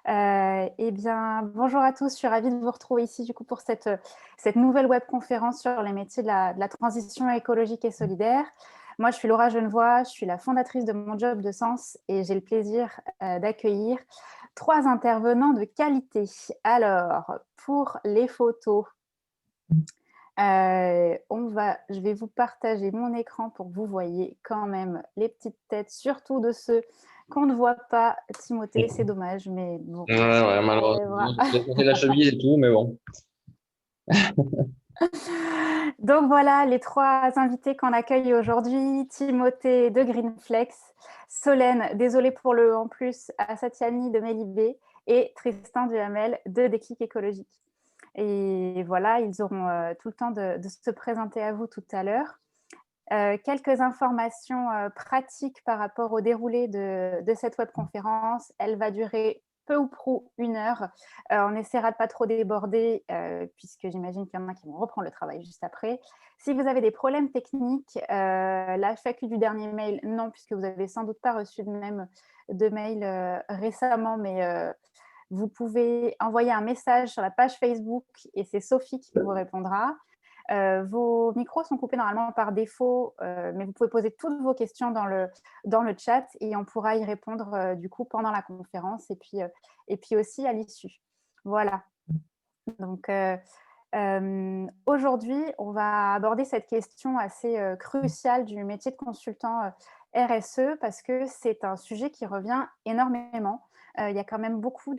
Eh bien, bonjour à tous, je suis ravie de vous retrouver ici du coup pour cette nouvelle webconférence sur les métiers de la transition écologique et solidaire. Moi, je suis Laura Genevoix, je suis la fondatrice de Mon Job de Sens et j'ai le plaisir d'accueillir 3 intervenants de qualité. Alors, pour les photos, je vais vous partager mon écran pour que vous voyez quand même les petites têtes, surtout de ceux qu'on ne voit pas. Timothée, c'est dommage, mais bon, Ouais, ouais, on malheureusement, rêvera. j'ai porté la chemise et tout, mais bon. Donc voilà, les 3 invités qu'on accueille aujourd'hui, Timothée de Greenflex, Solène, désolée pour le en plus, à Satyani de Mélibé et Tristan Duhamel de Déclic écologique. Et voilà, ils auront tout le temps de se présenter à vous tout à l'heure. Quelques informations pratiques par rapport au déroulé de cette webconférence. Elle va durer peu ou prou 1 heure. On essaiera de pas trop déborder puisque j'imagine qu'il y en a qui vont reprendre le travail juste après. Si vous avez des problèmes techniques, la FAQ du dernier mail, non, puisque vous avez sans doute pas reçu de mail récemment, mais vous pouvez envoyer un message sur la page Facebook et c'est Sophie qui vous répondra. Vos micros sont coupés normalement par défaut, mais vous pouvez poser toutes vos questions dans le chat et on pourra y répondre du coup pendant la conférence et puis aussi à l'issue. Voilà. Donc, aujourd'hui, on va aborder cette question assez cruciale du métier de consultant RSE parce que c'est un sujet qui revient énormément. Il y a quand même beaucoup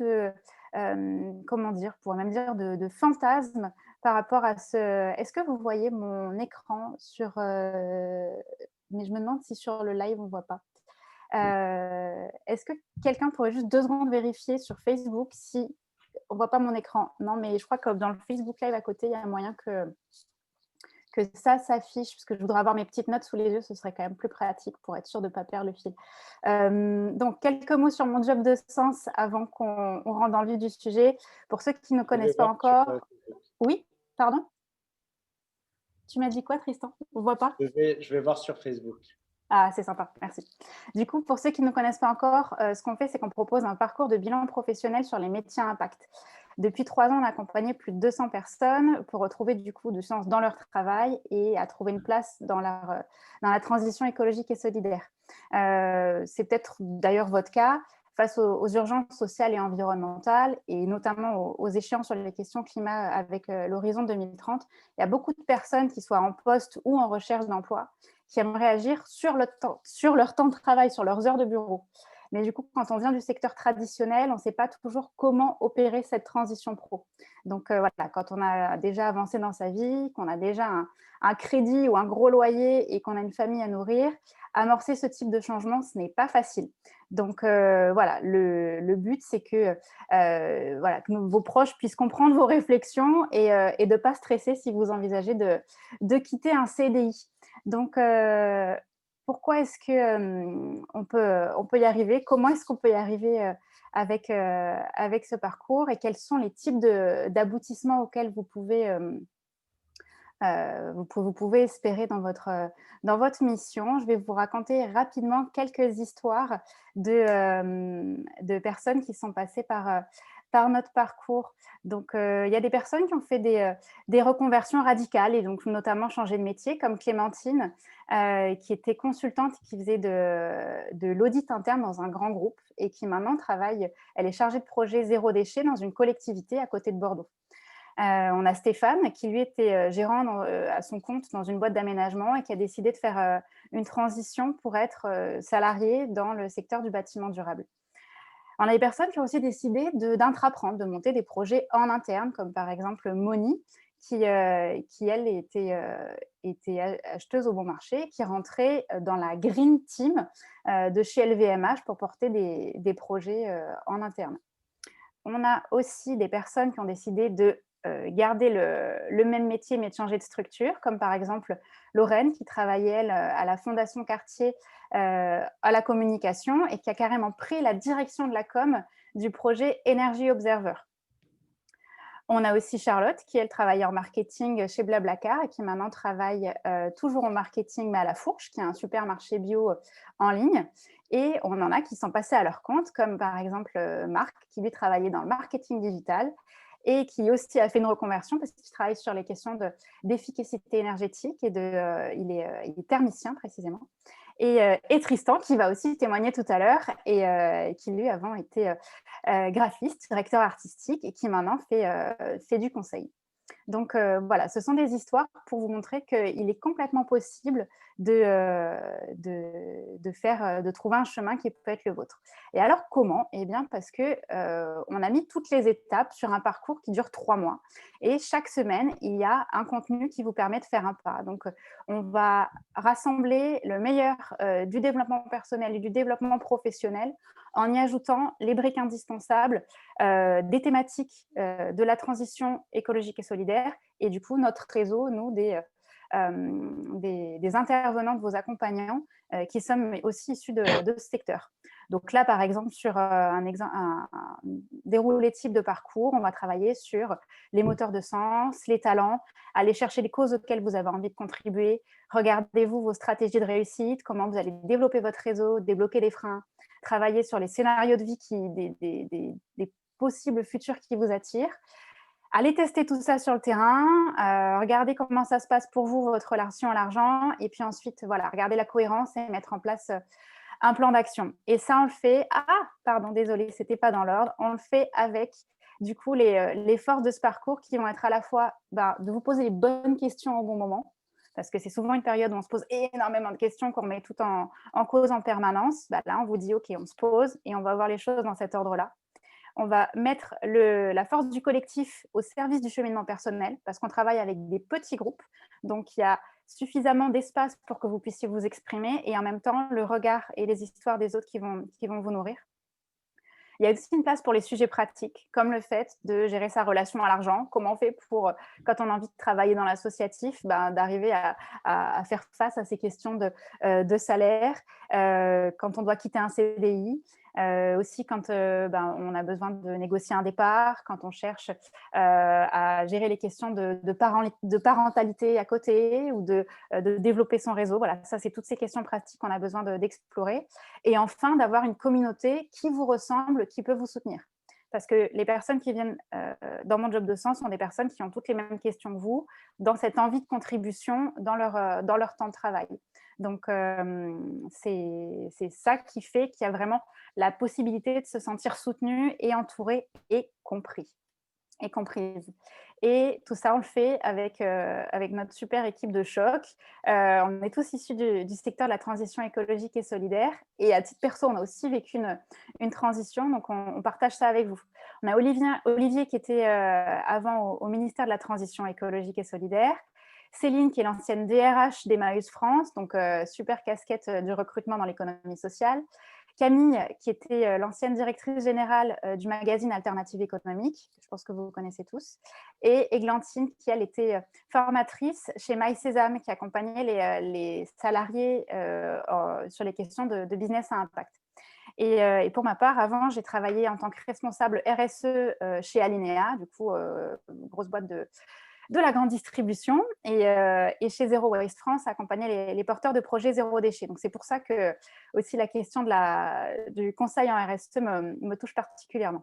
comment dire, on pourrait même dire de fantasmes par rapport à ce. Est-ce que vous voyez mon écran mais je me demande si sur le live on ne voit pas. Est-ce que quelqu'un pourrait juste 2 secondes vérifier sur Facebook si on ne voit pas mon écran? Non, mais je crois que dans le Facebook Live à côté, il y a moyen que ça s'affiche, parce que je voudrais avoir mes petites notes sous les yeux, ce serait quand même plus pratique pour être sûr de ne pas perdre le fil. Donc, quelques mots sur mon job de sens avant qu'on rentre dans le vif du sujet. Pour ceux qui ne Je vais connaissent pas voir sur encore. Facebook. Oui, pardon? Tu m'as dit quoi, Tristan? On ne voit pas? Je vais voir sur Facebook. Ah, c'est sympa, merci. Du coup, pour ceux qui ne connaissent pas encore, ce qu'on fait, c'est qu'on propose un parcours de bilan professionnel sur les métiers à impact. Depuis 3 ans, on a accompagné plus de 200 personnes pour retrouver du coup du sens dans leur travail et à trouver une place dans la transition écologique et solidaire. C'est peut-être d'ailleurs votre cas. Face aux urgences sociales et environnementales, et notamment aux échéances sur les questions climat avec l'horizon 2030, il y a beaucoup de personnes qui soient en poste ou en recherche d'emploi qui aimeraient agir sur leur temps de travail, sur leurs heures de bureau. Mais du coup, quand on vient du secteur traditionnel, on ne sait pas toujours comment opérer cette transition pro. Donc voilà, quand on a déjà avancé dans sa vie, qu'on a déjà un crédit ou un gros loyer et qu'on a une famille à nourrir, amorcer ce type de changement, ce n'est pas facile. Donc voilà, le but, c'est que, que vos proches puissent comprendre vos réflexions et de ne pas stresser si vous envisagez de quitter un CDI. Donc, pourquoi est-ce qu'on peut y arriver? Comment est-ce qu'on peut y arriver avec ce parcours? Et quels sont les types d'aboutissements auxquels vous pouvez espérer dans votre mission? Je vais vous raconter rapidement quelques histoires de personnes qui sont passées par notre parcours. Donc, il y a des personnes qui ont fait des reconversions radicales et donc notamment changé de métier, comme Clémentine, qui était consultante, qui faisait de l'audit interne dans un grand groupe et qui maintenant travaille, elle est chargée de projet zéro déchet dans une collectivité à côté de Bordeaux. On a Stéphane qui, lui, était gérant à son compte dans une boîte d'aménagement et qui a décidé de faire une transition pour être salarié dans le secteur du bâtiment durable. On a des personnes qui ont aussi décidé d'intraprendre, de monter des projets en interne, comme par exemple Moni, qui elle, était acheteuse au bon marché, qui rentrait dans la Green Team de chez LVMH pour porter des projets en interne. On a aussi des personnes qui ont décidé de garder le même métier mais de changer de structure, comme par exemple Lorraine qui travaillait elle, à la Fondation Cartier à la communication et qui a carrément pris la direction de la com du projet Energy Observer. On a aussi Charlotte qui, elle, travaillait en marketing chez Blablacar et qui maintenant travaille toujours en marketing, mais à La Fourche, qui est un supermarché bio en ligne. Et on en a qui sont passés à leur compte, comme par exemple Marc, qui lui travaillait dans le marketing digital et qui aussi a fait une reconversion parce qu'il travaille sur les questions d'efficacité énergétique et il est thermicien précisément. Et Tristan, qui va aussi témoigner tout à l'heure et qui lui avant était graphiste, directeur artistique et qui maintenant fait du conseil. Donc voilà, ce sont des histoires pour vous montrer qu'il est complètement possible de trouver un chemin qui peut être le vôtre. Et alors comment? Eh bien parce que on a mis toutes les étapes sur un parcours qui dure 3 mois. Et chaque semaine, il y a un contenu qui vous permet de faire un pas. Donc on va rassembler le meilleur du développement personnel et du développement professionnel en y ajoutant les briques indispensables des thématiques de la transition écologique et solidaire et du coup notre réseau, nous, des intervenants, de vos accompagnants qui sommes aussi issus de ce secteur. Donc là, par exemple, sur un déroulé type de parcours, on va travailler sur les moteurs de sens, les talents, aller chercher les causes auxquelles vous avez envie de contribuer, regardez-vous vos stratégies de réussite, comment vous allez développer votre réseau, débloquer les freins, travailler sur les scénarios de vie des possibles futurs qui vous attirent. Allez tester tout ça sur le terrain, regardez comment ça se passe pour vous, votre relation à l'argent, et puis ensuite, voilà, regardez la cohérence et mettre en place un plan d'action. Et ça, on le fait… Ah, pardon, désolée, c'était pas dans l'ordre. On le fait avec, du coup, les forces de ce parcours qui vont être à la fois de vous poser les bonnes questions au bon moment, parce que c'est souvent une période où on se pose énormément de questions, qu'on met tout en cause en permanence. Là, on vous dit, OK, on se pose et on va voir les choses dans cet ordre-là. On va mettre la force du collectif au service du cheminement personnel parce qu'on travaille avec des petits groupes. Donc, il y a suffisamment d'espace pour que vous puissiez vous exprimer et en même temps, le regard et les histoires des autres qui vont vous nourrir. Il y a aussi une place pour les sujets pratiques, comme le fait de gérer sa relation à l'argent. Comment on fait pour, quand on a envie de travailler dans l'associatif, d'arriver à faire face à ces questions de salaire, quand on doit quitter un CDI, aussi quand on a besoin de négocier un départ, quand on cherche à gérer les questions de parentalité à côté ou de développer son réseau. Voilà, ça, c'est toutes ces questions pratiques qu'on a besoin d'explorer. Et enfin, d'avoir une communauté qui vous ressemble, qui peut vous soutenir. Parce que les personnes qui viennent dans mon job de sens sont des personnes qui ont toutes les mêmes questions que vous, dans cette envie de contribution dans leur temps de travail. Donc, c'est ça qui fait qu'il y a vraiment la possibilité de se sentir soutenu et entouré et compris et comprise. Et tout ça, on le fait avec notre super équipe de choc. On est tous issus du secteur de la transition écologique et solidaire. Et à titre perso, on a aussi vécu une transition, donc on partage ça avec vous. On a Olivier qui était avant au ministère de la transition écologique et solidaire. Céline, qui est l'ancienne DRH d'Emmaüs France, donc super casquette du recrutement dans l'économie sociale. Camille, qui était l'ancienne directrice générale du magazine Alternative économique, je pense que vous connaissez tous, et Églantine, qui, elle, était formatrice chez MySésame, qui accompagnait les salariés sur les questions de business à impact. Et pour ma part, avant, j'ai travaillé en tant que responsable RSE chez Alinea, du coup, une grosse boîte de la grande distribution et chez Zero Waste France, accompagner les porteurs de projets zéro déchet. Donc, c'est pour ça que aussi la question du conseil en RSE me touche particulièrement.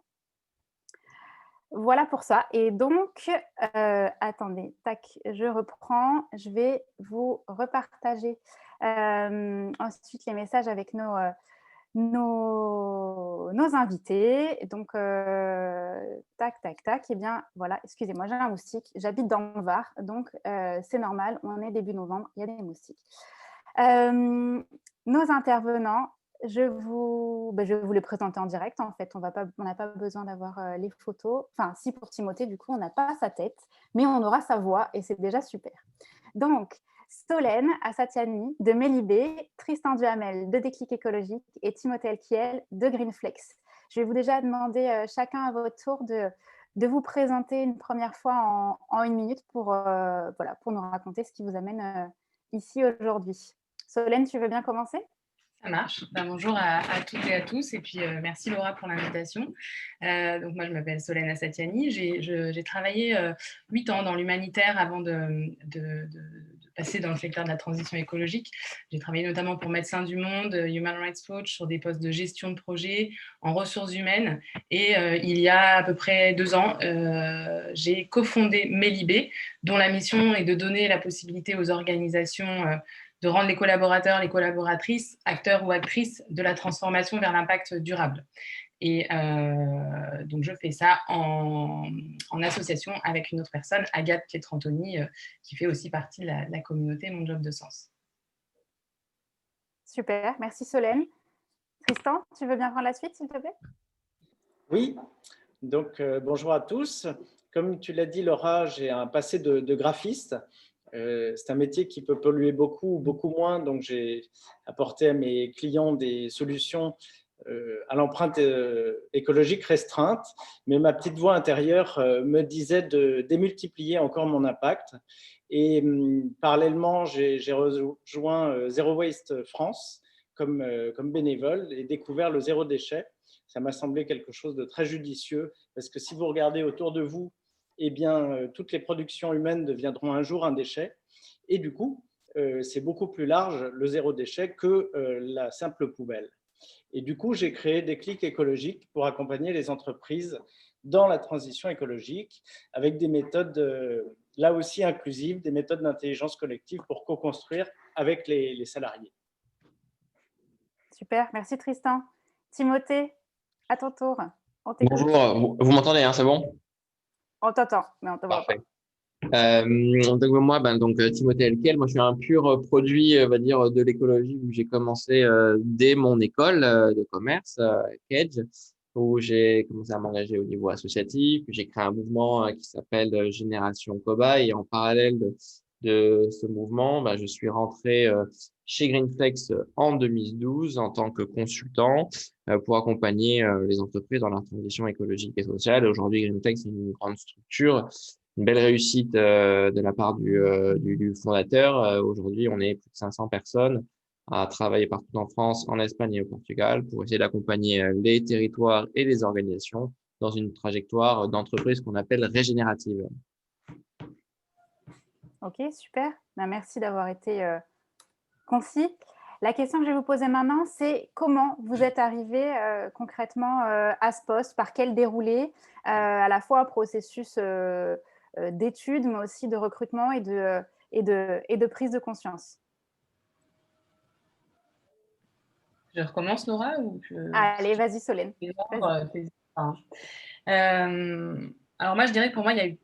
Voilà pour ça. Et donc, attendez, tac, je reprends. Je vais vous repartager ensuite les messages avec nos invités. Donc, tac, tac, tac. Eh bien, voilà, excusez-moi, j'ai un moustique. J'habite dans le Var, donc c'est normal. On est début novembre, il y a des moustiques. Nos intervenants, je vais vous les présenter en direct. En fait, on n'a pas besoin d'avoir les photos. Enfin, si pour Timothée, du coup, on n'a pas sa tête, mais on aura sa voix et c'est déjà super. Donc, Solène Assatiani de Mélibé, Tristan Duhamel de Déclic écologique et Timothée Elkiel de Greenflex. Je vais vous déjà demander chacun à votre tour de vous présenter une première fois en 1 minute pour nous raconter ce qui vous amène ici aujourd'hui. Solène, tu veux bien commencer ? Ça marche. Ben, bonjour à toutes et à tous et puis merci Laura pour l'invitation. Donc moi je m'appelle Solène Assatiani, j'ai travaillé 8 ans dans l'humanitaire avant de passer dans le secteur de la transition écologique. J'ai travaillé notamment pour Médecins du Monde, Human Rights Watch sur des postes de gestion de projet en ressources humaines et il y a à peu près 2 ans, j'ai cofondé Mélibé, dont la mission est de donner la possibilité aux organisations de rendre les collaborateurs, les collaboratrices, acteurs ou actrices de la transformation vers l'impact durable. Et donc, je fais ça en association avec une autre personne, Agathe Pietrantoni, qui fait aussi partie de la communauté Mon Job de Sens. Super, merci Solène. Tristan, tu veux bien prendre la suite, s'il te plaît? Oui, donc bonjour à tous. Comme tu l'as dit, Laura, j'ai un passé de graphiste. C'est un métier qui peut polluer beaucoup, beaucoup moins. Donc, j'ai apporté à mes clients des solutions à l'empreinte écologique restreinte. Mais ma petite voix intérieure me disait de démultiplier encore mon impact. Et parallèlement, j'ai rejoint Zero Waste France comme bénévole et découvert le zéro déchet. Ça m'a semblé quelque chose de très judicieux parce que si vous regardez autour de vous, eh bien, toutes les productions humaines deviendront un jour un déchet. Et du coup, c'est beaucoup plus large, le zéro déchet, que la simple poubelle. Et du coup, j'ai créé Déclic écologique pour accompagner les entreprises dans la transition écologique avec des méthodes, là aussi inclusives, des méthodes d'intelligence collective pour co-construire avec les salariés. Super, merci Tristan. Timothée, à ton tour. Bonjour, vous m'entendez, hein, c'est bon? On t'entend, mais on ne te voit pas. Donc moi, Timothée Elkel, moi je suis un pur produit, on va dire, de l'écologie où j'ai commencé dès mon école de commerce, Kedge, où j'ai commencé à m'engager au niveau associatif. J'ai créé un mouvement qui s'appelle Génération Cobaye et en parallèle de ce mouvement, je suis rentré chez Greenflex en 2012 en tant que consultant pour accompagner les entreprises dans leur transition écologique et sociale. Aujourd'hui, Greenflex est une grande structure, une belle réussite de la part du fondateur. Aujourd'hui, on est plus de 500 personnes à travailler partout en France, en Espagne et au Portugal pour essayer d'accompagner les territoires et les organisations dans une trajectoire d'entreprise qu'on appelle régénérative. Ok, super. Merci d'avoir été concis. La question que je vais vous poser maintenant, c'est comment vous êtes arrivé concrètement à ce poste, par quel déroulé, à la fois un processus d'études, mais aussi de recrutement et de prise de conscience. Je recommence, Laura ou Allez, vas-y, Solène. Alors moi, je dirais que pour moi, il y a eu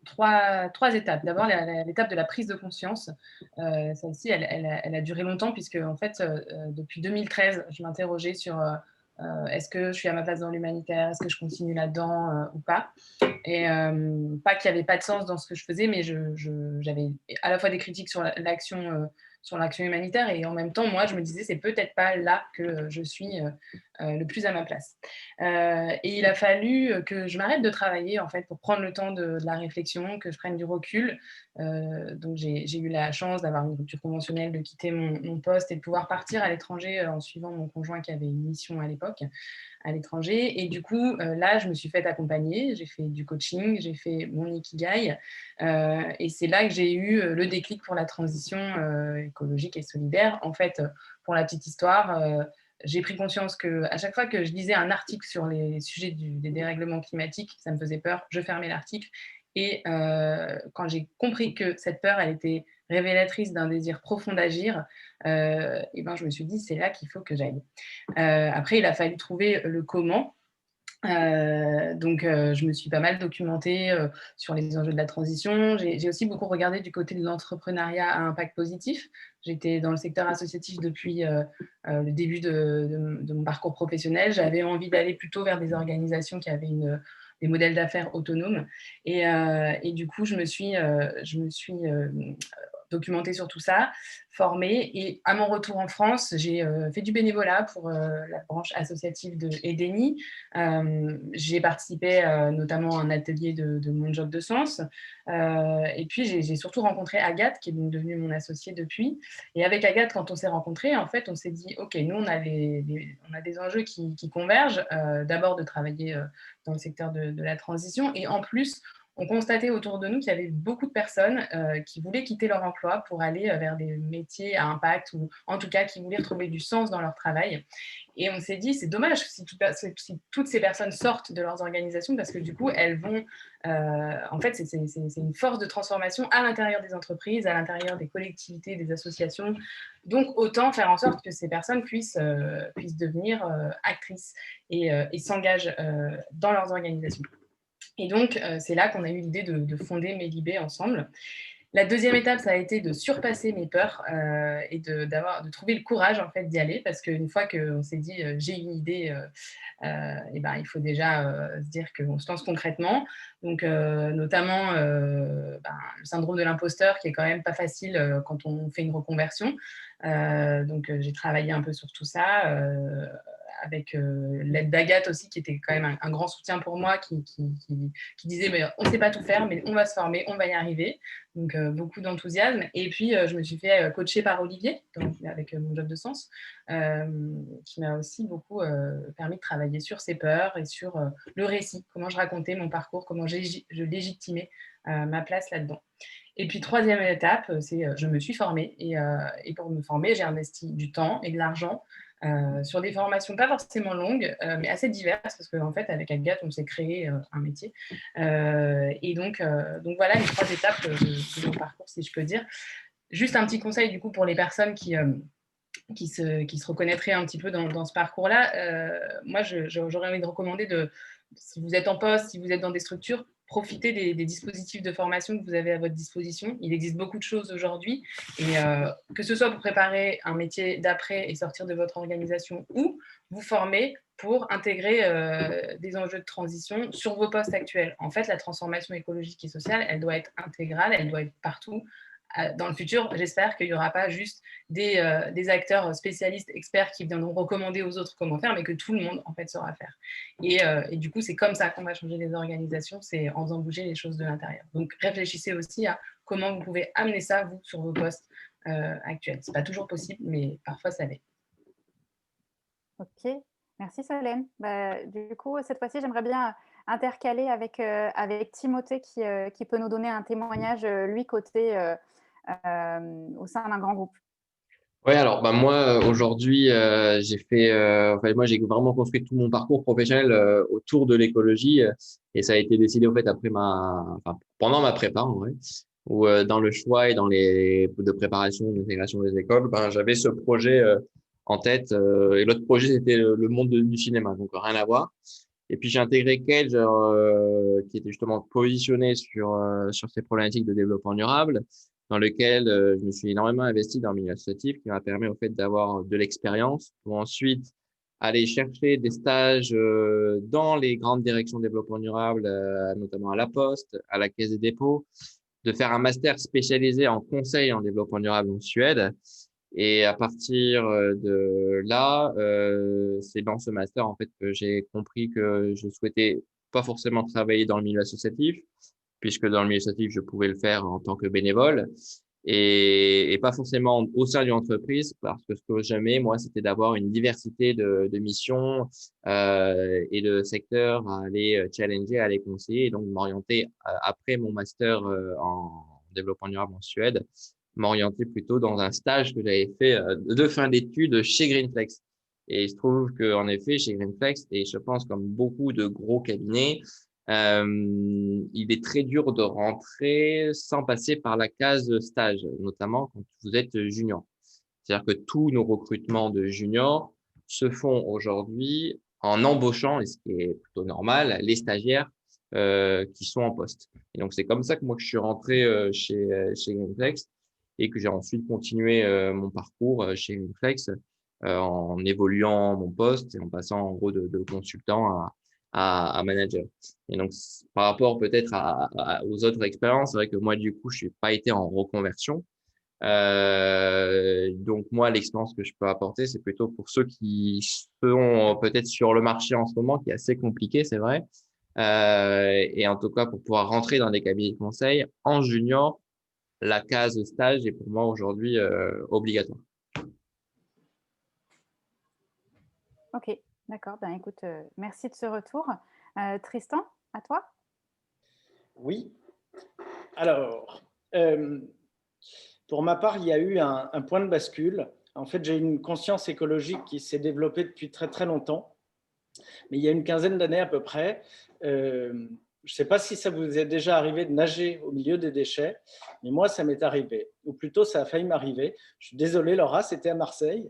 trois étapes. D'abord, l'étape de la prise de conscience. Celle-ci, elle a duré longtemps puisque, en fait, depuis 2013, je m'interrogeais sur est-ce que je suis à ma place dans l'humanitaire, est-ce que je continue là-dedans ou pas. Et pas qu'il n'y avait pas de sens dans ce que je faisais, mais j'avais à la fois des critiques sur l'action humanitaire et en même temps, moi, je me disais, c'est peut-être pas là que je suis le plus à ma place. Et il a fallu que je m'arrête de travailler, en fait, pour prendre le temps de la réflexion, que je prenne du recul. Donc, j'ai eu la chance d'avoir une rupture conventionnelle, de quitter mon poste et de pouvoir partir à l'étranger en suivant mon conjoint qui avait une mission à l'époque à l'étranger. Et du coup, là, je me suis fait accompagner, j'ai fait du coaching, j'ai fait mon Ikigai. Et c'est là que j'ai eu le déclic pour la transition écologique et solidaire. En fait, pour la petite histoire, j'ai pris conscience qu'à chaque fois que je lisais un article sur les sujets des dérèglements climatiques, ça me faisait peur, je fermais l'article. Et quand j'ai compris que cette peur, elle était révélatrice d'un désir profond d'agir, et ben, je me suis dit, c'est là qu'il faut que j'aille. Après, il a fallu trouver le comment. Donc, je me suis pas mal documentée sur les enjeux de la transition. J'ai aussi beaucoup regardé du côté de l'entrepreneuriat à impact positif. J'étais dans le secteur associatif depuis le début de mon parcours professionnel. J'avais envie d'aller plutôt vers des organisations qui avaient des modèles d'affaires autonomes. Et du coup, je me suis documenté sur tout ça, formée. Et à mon retour en France, j'ai fait du bénévolat pour la branche associative de Edeni. J'ai participé notamment à un atelier de mon job de sens. Et puis, j'ai surtout rencontré Agathe, qui est donc devenue mon associée depuis. Et avec Agathe, quand on s'est rencontrés, en fait, on s'est dit, OK, nous, on a des enjeux qui convergent. D'abord, de travailler dans le secteur de la transition. Et en plus, on constatait autour de nous qu'il y avait beaucoup de personnes qui voulaient quitter leur emploi pour aller vers des métiers à impact ou en tout cas qui voulaient retrouver du sens dans leur travail. Et on s'est dit, c'est dommage si toutes ces personnes sortent de leurs organisations parce que du coup, elles vont… en fait, c'est une force de transformation à l'intérieur des entreprises, à l'intérieur des collectivités, des associations. Donc, autant faire en sorte que ces personnes puissent devenir actrices et s'engagent dans leurs organisations. Et donc, c'est là qu'on a eu l'idée de fonder Mélibé ensemble. La deuxième étape, ça a été de surpasser mes peurs et de trouver le courage en fait, d'y aller, parce qu'une fois qu'on s'est dit j'ai une idée, et ben, il faut déjà se dire qu'on se lance concrètement. Donc, notamment le syndrome de l'imposteur qui est quand même pas facile quand on fait une reconversion. Donc, j'ai travaillé un peu sur tout ça. Avec l'aide d'Agathe aussi, qui était quand même un grand soutien pour moi, qui disait mais on ne sait pas tout faire, mais on va se former, on va y arriver. Donc, beaucoup d'enthousiasme. Et puis, je me suis fait coacher par Olivier, avec mon job de sens, qui m'a aussi beaucoup permis de travailler sur ses peurs et sur le récit, comment je racontais mon parcours, comment je légitimais ma place là-dedans. Et puis, troisième étape, c'est je me suis formée. Et pour me former, j'ai investi du temps et de l'argent sur des formations pas forcément longues, mais assez diverses, parce qu'en fait, avec Agathe, on s'est créé un métier. Et donc voilà les trois étapes de mon parcours, si je peux dire. Juste un petit conseil, du coup, pour les personnes qui se reconnaîtraient un petit peu dans ce parcours-là. Moi, j'aurais envie de recommander si vous êtes en poste, si vous êtes dans des structures, profitez des dispositifs de formation que vous avez à votre disposition. Il existe beaucoup de choses aujourd'hui, et que ce soit pour préparer un métier d'après et sortir de votre organisation, ou vous former pour intégrer des enjeux de transition sur vos postes actuels. En fait, la transformation écologique et sociale, elle doit être intégrale, elle doit être partout. Dans le futur, j'espère qu'il n'y aura pas juste des acteurs spécialistes, experts qui viendront recommander aux autres comment faire, mais que tout le monde, en fait, saura faire. Et du coup, c'est comme ça qu'on va changer les organisations, c'est en faisant bouger les choses de l'intérieur. Donc, réfléchissez aussi à comment vous pouvez amener ça, vous, sur vos postes actuels. Ce n'est pas toujours possible, mais parfois, ça l'est. Ok, merci Solène. Du coup, cette fois-ci, j'aimerais bien intercaler avec Timothée qui peut nous donner un témoignage, lui, côté au sein d'un grand groupe. Ouais, alors moi aujourd'hui j'ai fait moi j'ai vraiment construit tout mon parcours professionnel autour de l'écologie et ça a été décidé en fait pendant ma prépa en vrai où dans le choix et dans les de préparation d'intégration des écoles j'avais ce projet en tête et l'autre projet c'était le monde du cinéma, donc rien à voir. Et puis j'ai intégré Cage qui était justement positionné sur ces problématiques de développement durable, dans lequel je me suis énormément investi dans le milieu associatif, qui m'a permis au fait d'avoir de l'expérience pour ensuite aller chercher des stages dans les grandes directions de développement durable, notamment à La Poste, à la Caisse des dépôts, de faire un master spécialisé en conseil en développement durable en Suède. Et à partir de là, c'est dans ce master en fait que j'ai compris que je souhaitais pas forcément travailler dans le milieu associatif, puisque dans le milieu associatif, je pouvais le faire en tant que bénévole et pas forcément au sein d'une entreprise, parce que ce que j'aimais, moi, c'était d'avoir une diversité de missions et de secteurs à aller challenger, à aller conseiller, et donc m'orienter après mon master en développement durable en Suède, m'orienter plutôt dans un stage que j'avais fait de fin d'études chez Greenflex. Et il se trouve qu'en effet, chez Greenflex, et je pense comme beaucoup de gros cabinets, il est très dur de rentrer sans passer par la case stage, notamment quand vous êtes junior. C'est-à-dire que tous nos recrutements de juniors se font aujourd'hui en embauchant, et ce qui est plutôt normal, les stagiaires qui sont en poste. Et donc, c'est comme ça que moi, que je suis rentré chez Greenflex et que j'ai ensuite continué mon parcours chez Greenflex en évoluant mon poste et en passant en gros de consultant à manager. Et donc, par rapport peut-être aux autres expériences, c'est vrai que moi, du coup, je n'ai pas été en reconversion. Donc moi, l'expérience que je peux apporter, c'est plutôt pour ceux qui sont peut-être sur le marché en ce moment, qui est assez compliqué, c'est vrai. Et en tout cas, pour pouvoir rentrer dans des cabinets de conseil en junior, la case stage est pour moi aujourd'hui obligatoire. Ok, d'accord. Ben, écoute, merci de ce retour. Tristan, à toi? Oui. Alors, pour ma part, il y a eu un point de bascule. En fait, j'ai une conscience écologique qui s'est développée depuis très très longtemps. Mais il y a une quinzaine d'années à peu près, je ne sais pas si ça vous est déjà arrivé de nager au milieu des déchets, mais moi, ça m'est arrivé. Ou plutôt, ça a failli m'arriver. Je suis désolé, Laura, c'était à Marseille.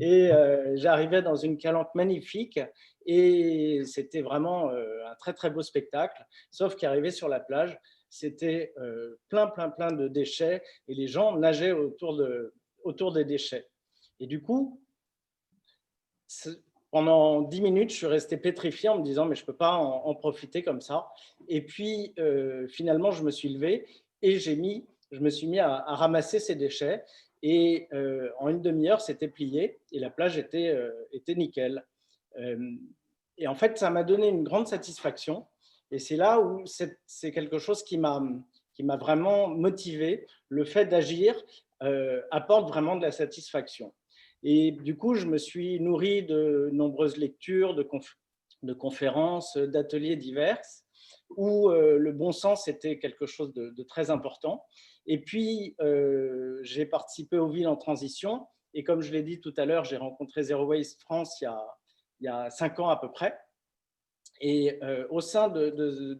Et j'arrivais dans une calanque magnifique. Et c'était vraiment un très, très beau spectacle. Sauf qu'arrivé sur la plage, c'était plein, plein, plein de déchets. Et les gens nageaient autour des déchets. Et du coup, pendant 10 minutes, je suis resté pétrifié en me disant mais je ne peux pas en profiter comme ça. Et puis finalement, je me suis levé et je me suis mis à ramasser ces déchets. Et en une demi-heure, c'était plié et la plage était nickel. Et en fait, ça m'a donné une grande satisfaction. Et c'est là où c'est quelque chose qui m'a vraiment motivé. Le fait d'agir apporte vraiment de la satisfaction. Et du coup, je me suis nourri de nombreuses lectures, de conférences, d'ateliers divers, où le bon sens était quelque chose de très important. Et puis, j'ai participé aux villes en transition. Et comme je l'ai dit tout à l'heure, j'ai rencontré Zero Waste France il y a 5 ans à peu près. Et au sein de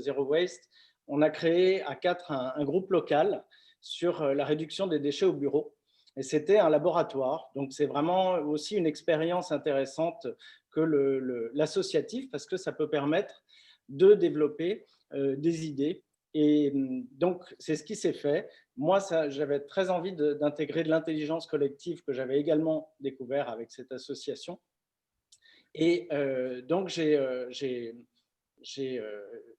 Zero Waste, on a créé à 4 un groupe local sur la réduction des déchets au bureau. Et c'était un laboratoire. Donc, c'est vraiment aussi une expérience intéressante que l'associatif, parce que ça peut permettre de développer des idées. Et donc, c'est ce qui s'est fait. Moi, j'avais très envie d'intégrer de l'intelligence collective que j'avais également découvert avec cette association. Et donc, j'ai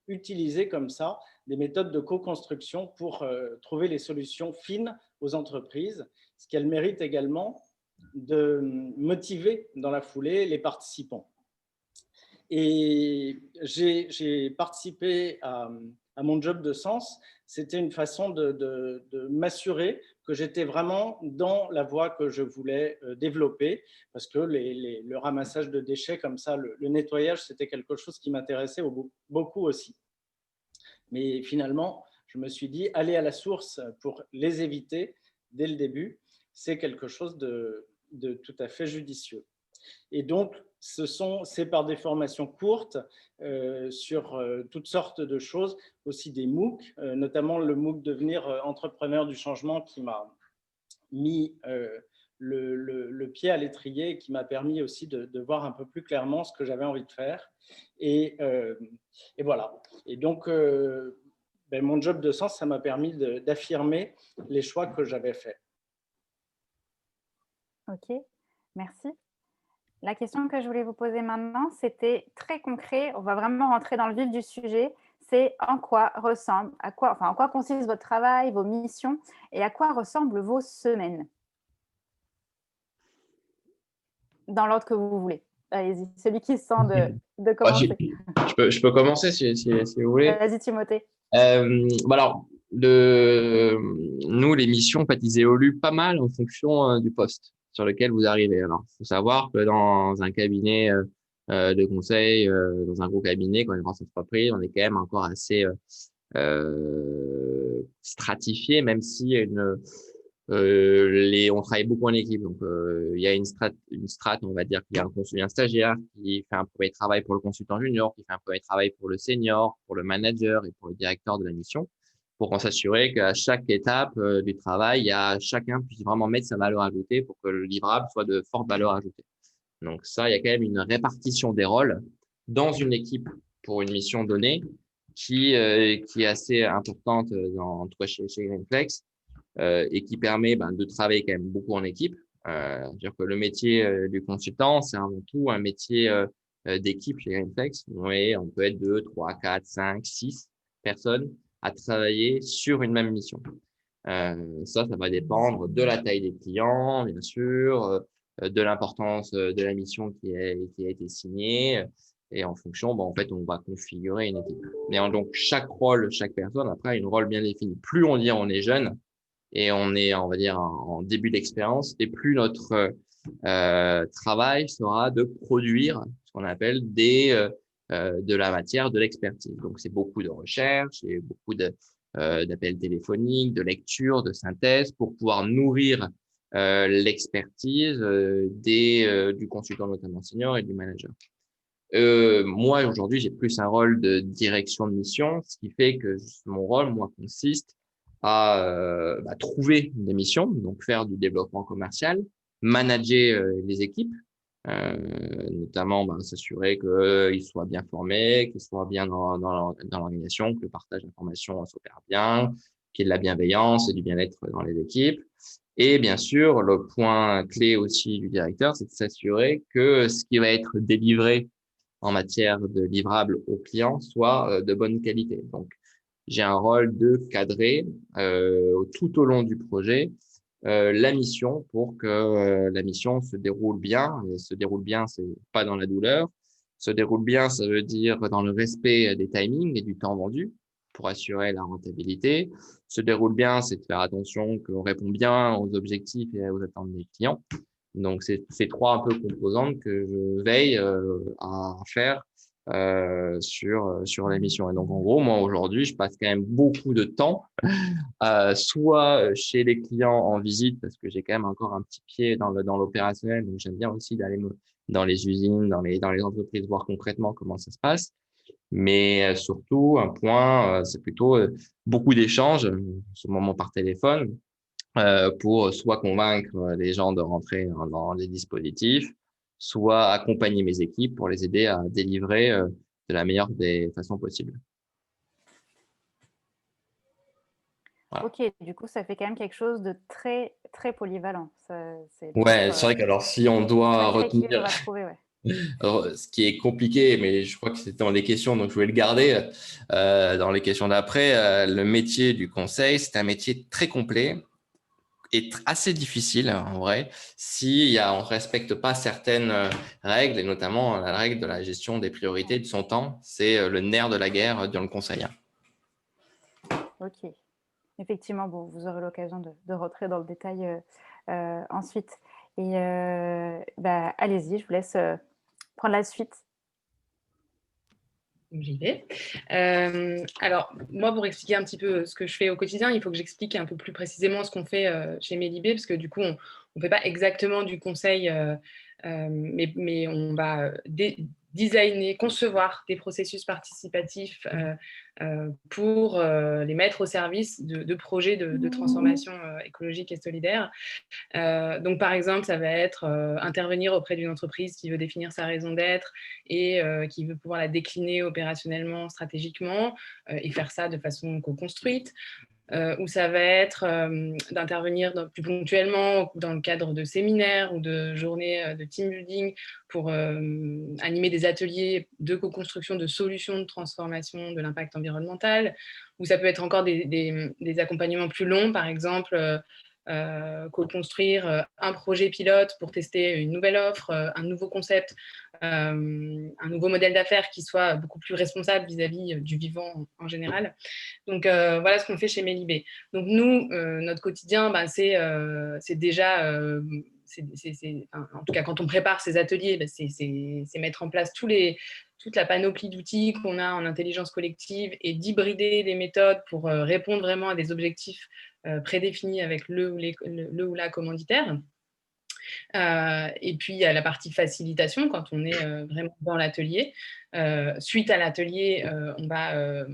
utilisé comme ça des méthodes de co-construction pour trouver les solutions fines aux entreprises, ce qui a le mérite également de motiver dans la foulée les participants. Et j'ai participé à mon job de sens. C'était une façon de m'assurer que j'étais vraiment dans la voie que je voulais développer, parce que le ramassage de déchets comme ça, le nettoyage, c'était quelque chose qui m'intéressait beaucoup aussi. Mais finalement, je me suis dit, aller à la source pour les éviter dès le début, c'est quelque chose de tout à fait judicieux. Et donc, c'est par des formations courtes sur toutes sortes de choses, aussi des MOOC, notamment le MOOC Devenir entrepreneur du changement qui m'a mis le pied à l'étrier et qui m'a permis aussi de voir un peu plus clairement ce que j'avais envie de faire. Et voilà. Et donc, mon job de sens, ça m'a permis d'affirmer les choix que j'avais faits. Ok, merci. La question que je voulais vous poser maintenant, c'était très concret. On va vraiment rentrer dans le vif du sujet. C'est en quoi consiste votre travail, vos missions et à quoi ressemblent vos semaines? Dans l'ordre que vous voulez. Allez-y, celui qui se sent de commencer. Je peux commencer si vous voulez. Vas-y, Timothée. Alors, nous, les missions, en fait, ils évoluent pas mal en fonction du poste sur lequel vous arrivez. Alors, il faut savoir que dans un cabinet de conseil, dans un gros cabinet, quand on est une grande entreprise, on est quand même encore assez stratifié, même si on travaille beaucoup en équipe. Donc, il y a une strate, on va dire, qu'il y a un stagiaire qui fait un premier travail pour le consultant junior, qui fait un premier travail pour le senior, pour le manager et pour le directeur de la mission, pour s'assurer qu'à chaque étape du travail, chacun puisse vraiment mettre sa valeur ajoutée pour que le livrable soit de forte valeur ajoutée. Donc ça, il y a quand même une répartition des rôles dans une équipe pour une mission donnée qui est assez importante en tout cas chez Greenflex. Et qui permet de travailler quand même beaucoup en équipe. C'est-à-dire que le métier du consultant, c'est avant tout un métier d'équipe chez Greenflex. Ouais, on peut être 2, 3, 4, 5, 6 personnes à travailler sur une même mission. Ça va dépendre de la taille des clients, bien sûr, de l'importance de la mission qui a été signée. Et en fonction, en fait, on va configurer une équipe. Mais donc, chaque rôle, chaque personne, après, a une rôle bien définie. Plus on est jeune et on est, on va dire, en début d'expérience, et plus notre travail sera de produire ce qu'on appelle de la matière, de l'expertise. Donc, c'est beaucoup de recherche et beaucoup d'appels téléphoniques, de lecture, de synthèse pour pouvoir nourrir l'expertise du consultant notamment senior et du manager. Moi, aujourd'hui, j'ai plus un rôle de direction de mission, ce qui fait que mon rôle, moi, consiste à trouver des missions, donc faire du développement commercial, manager les équipes, notamment s'assurer qu'ils soient bien formés, qu'ils soient bien dans l'organisation, que le partage d'informations s'opère bien, qu'il y ait de la bienveillance et du bien-être dans les équipes. Et bien sûr, le point clé aussi du directeur, c'est de s'assurer que ce qui va être délivré en matière de livrables aux clients soit de bonne qualité. Donc, j'ai un rôle de cadrer tout au long du projet la mission pour que la mission se déroule bien. Et se déroule bien, c'est pas dans la douleur. Se déroule bien, ça veut dire dans le respect des timings et du temps vendu pour assurer la rentabilité. Se déroule bien, c'est de faire attention qu'on répond bien aux objectifs et aux attentes des clients. Donc, c'est ces trois un peu composantes que je veille à faire sur la mission. Et donc, en gros, moi, aujourd'hui, je passe quand même beaucoup de temps, soit chez les clients en visite, parce que j'ai quand même encore un petit pied dans l'opérationnel. Donc, j'aime bien aussi d'aller dans les usines, dans les entreprises, voir concrètement comment ça se passe. Mais surtout, un point, c'est plutôt beaucoup d'échanges, ce moment par téléphone, pour soit convaincre les gens de rentrer dans les dispositifs, soit accompagner mes équipes pour les aider à délivrer de la meilleure des façons possibles. Voilà. Ok, du coup, ça fait quand même quelque chose de très, très polyvalent. Ouais, c'est vrai qu'alors si on doit retenir ce qui est compliqué, mais je crois que c'était dans les questions, donc je vais le garder dans les questions d'après. Le métier du conseil, c'est un métier très complet et assez difficile en vrai si on ne respecte pas certaines règles, et notamment la règle de la gestion des priorités de son temps. C'est le nerf de la guerre dans le conseil. Ok. Effectivement, bon, vous aurez l'occasion de rentrer dans le détail ensuite. Et allez-y, je vous laisse prendre la suite. J'y vais. Alors, moi, pour expliquer un petit peu ce que je fais au quotidien, il faut que j'explique un peu plus précisément ce qu'on fait chez Melibé, parce que du coup, on ne fait pas exactement du conseil, mais on va designer, concevoir des processus participatifs pour les mettre au service de projets de transformation écologique et solidaire. Donc, par exemple, ça va être intervenir auprès d'une entreprise qui veut définir sa raison d'être et qui veut pouvoir la décliner opérationnellement, stratégiquement, et faire ça de façon co-construite. Ou ça va être d'intervenir plus ponctuellement dans le cadre de séminaires ou de journées de team building pour animer des ateliers de co-construction de solutions de transformation de l'impact environnemental. Ou ça peut être encore des accompagnements plus longs, par exemple co-construire un projet pilote pour tester une nouvelle offre, un nouveau concept, un nouveau modèle d'affaires qui soit beaucoup plus responsable vis-à-vis du vivant en général. Donc, voilà ce qu'on fait chez Melibé. Donc, nous, notre quotidien, c'est déjà, en tout cas, quand on prépare ces ateliers, c'est mettre en place toute la panoplie d'outils qu'on a en intelligence collective et d'hybrider les méthodes pour répondre vraiment à des objectifs prédéfinis avec le ou la commanditaire. Et puis, il y a la partie facilitation quand on est vraiment dans l'atelier. Suite à l'atelier, on va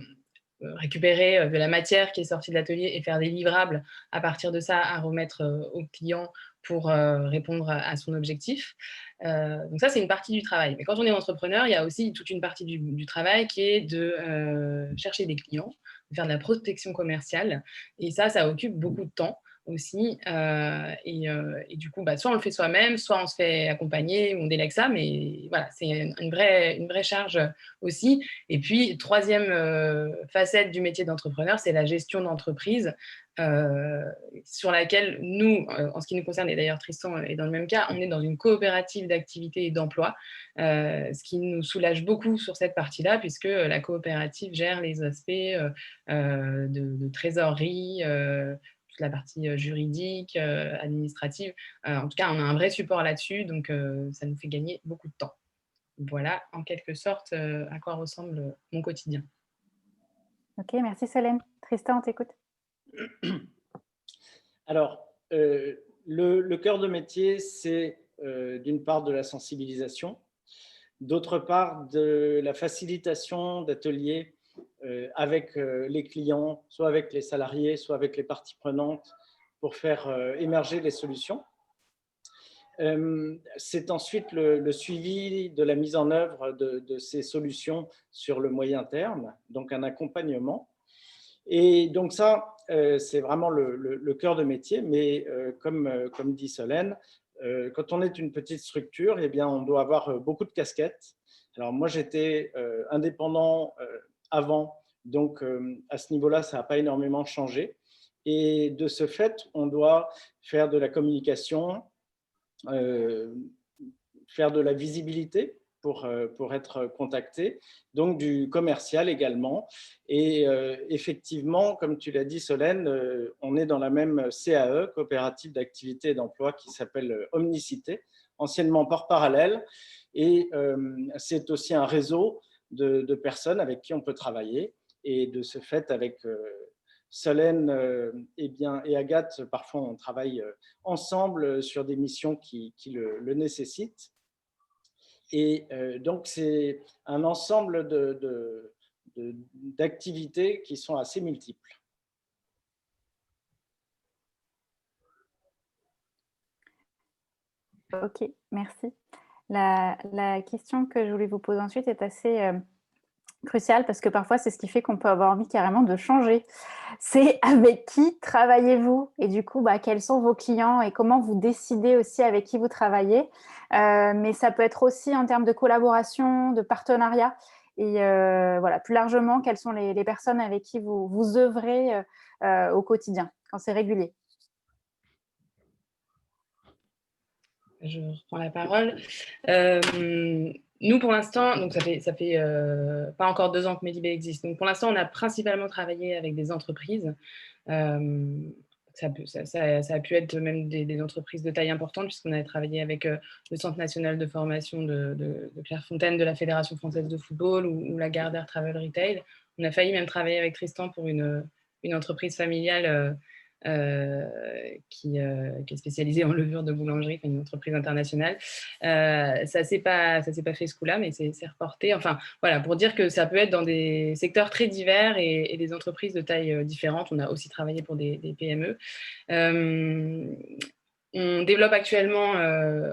récupérer de la matière qui est sortie de l'atelier et faire des livrables à partir de ça à remettre au client pour répondre à son objectif. Donc ça, c'est une partie du travail. Mais quand on est entrepreneur, il y a aussi toute une partie du travail qui est de chercher des clients, de faire de la prospection commerciale. Et ça occupe beaucoup de temps. aussi. Et du coup, soit on le fait soi-même, soit on se fait accompagner, on délègue ça, mais voilà, c'est une vraie charge aussi. Et puis, troisième facette du métier d'entrepreneur, c'est la gestion d'entreprise, sur laquelle nous, en ce qui nous concerne, et d'ailleurs Tristan est dans le même cas, on est dans une coopérative d'activité et d'emploi, ce qui nous soulage beaucoup sur cette partie-là, puisque la coopérative gère les aspects de trésorerie, toute la partie juridique, administrative. En tout cas, on a un vrai support là-dessus, donc ça nous fait gagner beaucoup de temps. Voilà, en quelque sorte, à quoi ressemble mon quotidien. Ok, merci Solène. Tristan, on t'écoute. Alors, le cœur de métier, c'est d'une part de la sensibilisation, d'autre part de la facilitation d'ateliers avec les clients, soit avec les salariés, soit avec les parties prenantes, pour faire émerger les solutions. C'est ensuite le suivi de la mise en œuvre de ces solutions sur le moyen terme, donc un accompagnement. Et donc ça, c'est vraiment le cœur de métier, mais comme dit Solène, quand on est une petite structure, eh bien, on doit avoir beaucoup de casquettes. Alors moi, j'étais indépendant avant, donc à ce niveau-là, ça n'a pas énormément changé. Et de ce fait, on doit faire de la communication, faire de la visibilité pour être contacté, donc du commercial également. Et effectivement, comme tu l'as dit Solène, on est dans la même CAE, coopérative d'activité et d'emploi, qui s'appelle Omnicité, anciennement Port Parallèle. Et c'est aussi un réseau de personnes avec qui on peut travailler. Et de ce fait, avec Solène et Agathe, parfois on travaille ensemble sur des missions qui le nécessitent. Et donc c'est un ensemble d'activités qui sont assez multiples. Ok, merci. La question que je voulais vous poser ensuite est assez cruciale, parce que parfois c'est ce qui fait qu'on peut avoir envie carrément de changer. C'est avec qui travaillez-vous? Et du coup, quels sont vos clients et comment vous décidez aussi avec qui vous travaillez? Mais ça peut être aussi en termes de collaboration, de partenariat. Et voilà, plus largement, quelles sont les personnes avec qui vous œuvrez au quotidien, quand c'est régulier? Je reprends la parole. Nous, pour l'instant, donc ça fait pas encore 2 ans que Medibé existe. Donc pour l'instant, on a principalement travaillé avec des entreprises. Ça a pu être même des entreprises de taille importante, puisqu'on a travaillé avec le Centre national de formation de Clairefontaine, de la Fédération française de football ou la Gardère Travel Retail. On a failli même travailler avec Tristan pour une entreprise familiale qui est spécialisée en levure de boulangerie, une entreprise internationale. Ça ne s'est pas fait ce coup-là, mais c'est reporté. Enfin, voilà, pour dire que ça peut être dans des secteurs très divers et des entreprises de taille différente. On a aussi travaillé pour des PME. On développe actuellement,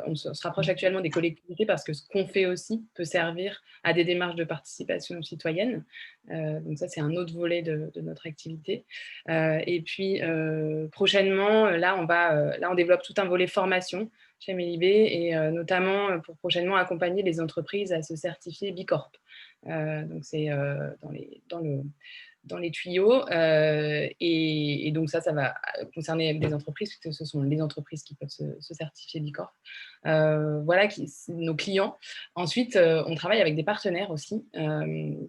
on se rapproche actuellement des collectivités, parce que ce qu'on fait aussi peut servir à des démarches de participation citoyenne. Donc ça, c'est un autre volet de notre activité. Et puis, prochainement, là, on développe tout un volet formation chez Medibé, et notamment pour prochainement accompagner les entreprises à se certifier Bicorp. Donc c'est dans les tuyaux, et donc ça va concerner des entreprises, puisque ce sont les entreprises qui peuvent se certifier Bicorp. Voilà nos clients. Ensuite, on travaille avec des partenaires aussi.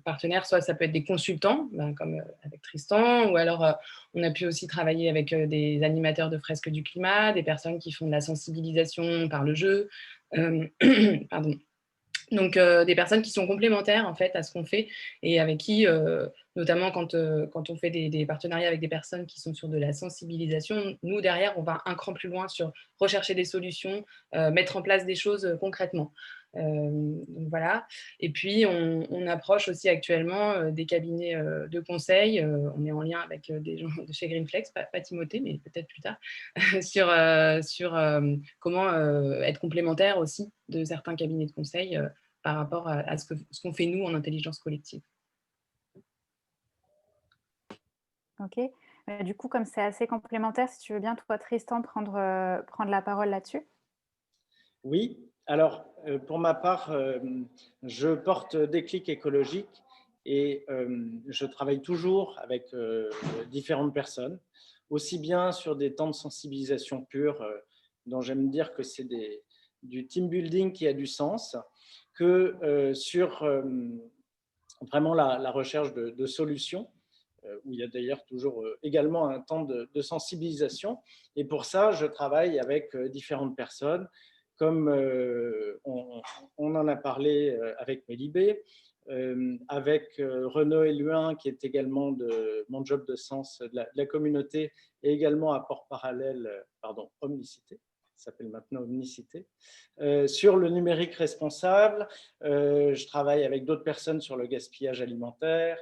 Partenaires, soit ça peut être des consultants, comme avec Tristan, ou alors on a pu aussi travailler avec des animateurs de fresques du climat, des personnes qui font de la sensibilisation par le jeu, pardon. Donc, des personnes qui sont complémentaires en fait à ce qu'on fait, et avec qui, notamment quand on fait des partenariats avec des personnes qui sont sur de la sensibilisation, nous derrière, on va un cran plus loin sur rechercher des solutions, mettre en place des choses concrètement. Donc voilà. Et puis, on approche aussi actuellement des cabinets de conseil. On est en lien avec des gens de chez Greenflex, pas Timothée, mais peut-être plus tard, sur comment être complémentaire aussi de certains cabinets de conseil par rapport à ce qu'on fait nous en intelligence collective. Ok. Du coup, comme c'est assez complémentaire, si tu veux bien, toi, Tristan, prendre la parole là-dessus. Oui, alors pour ma part, je porte Déclic écologique et je travaille toujours avec différentes personnes, aussi bien sur des temps de sensibilisation pure, dont j'aime dire que c'est du team building qui a du sens, que sur vraiment la recherche de solutions, où il y a d'ailleurs toujours également un temps de sensibilisation. Et pour ça, je travaille avec différentes personnes, comme on en a parlé avec Mélibé, avec Renaud Eluin, qui est également de mon job de sens de la communauté, et également à Port Parallèle, Omnicité, ça s'appelle maintenant Omnicité. Sur le numérique responsable, je travaille avec d'autres personnes sur le gaspillage alimentaire,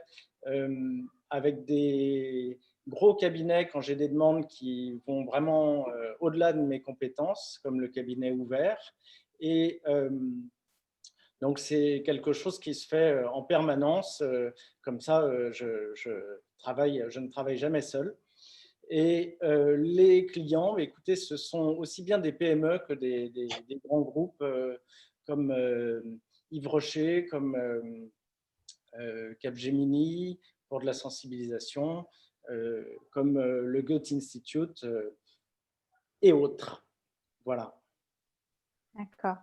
avec des gros cabinets quand j'ai des demandes qui vont vraiment au-delà de mes compétences, comme le cabinet ouvert. Et donc, c'est quelque chose qui se fait en permanence. Comme ça, je ne travaille jamais seul. Et les clients, écoutez, ce sont aussi bien des PME que des grands groupes comme Yves Rocher, comme Capgemini pour de la sensibilisation, comme le Goethe Institute et autres. Voilà. D'accord.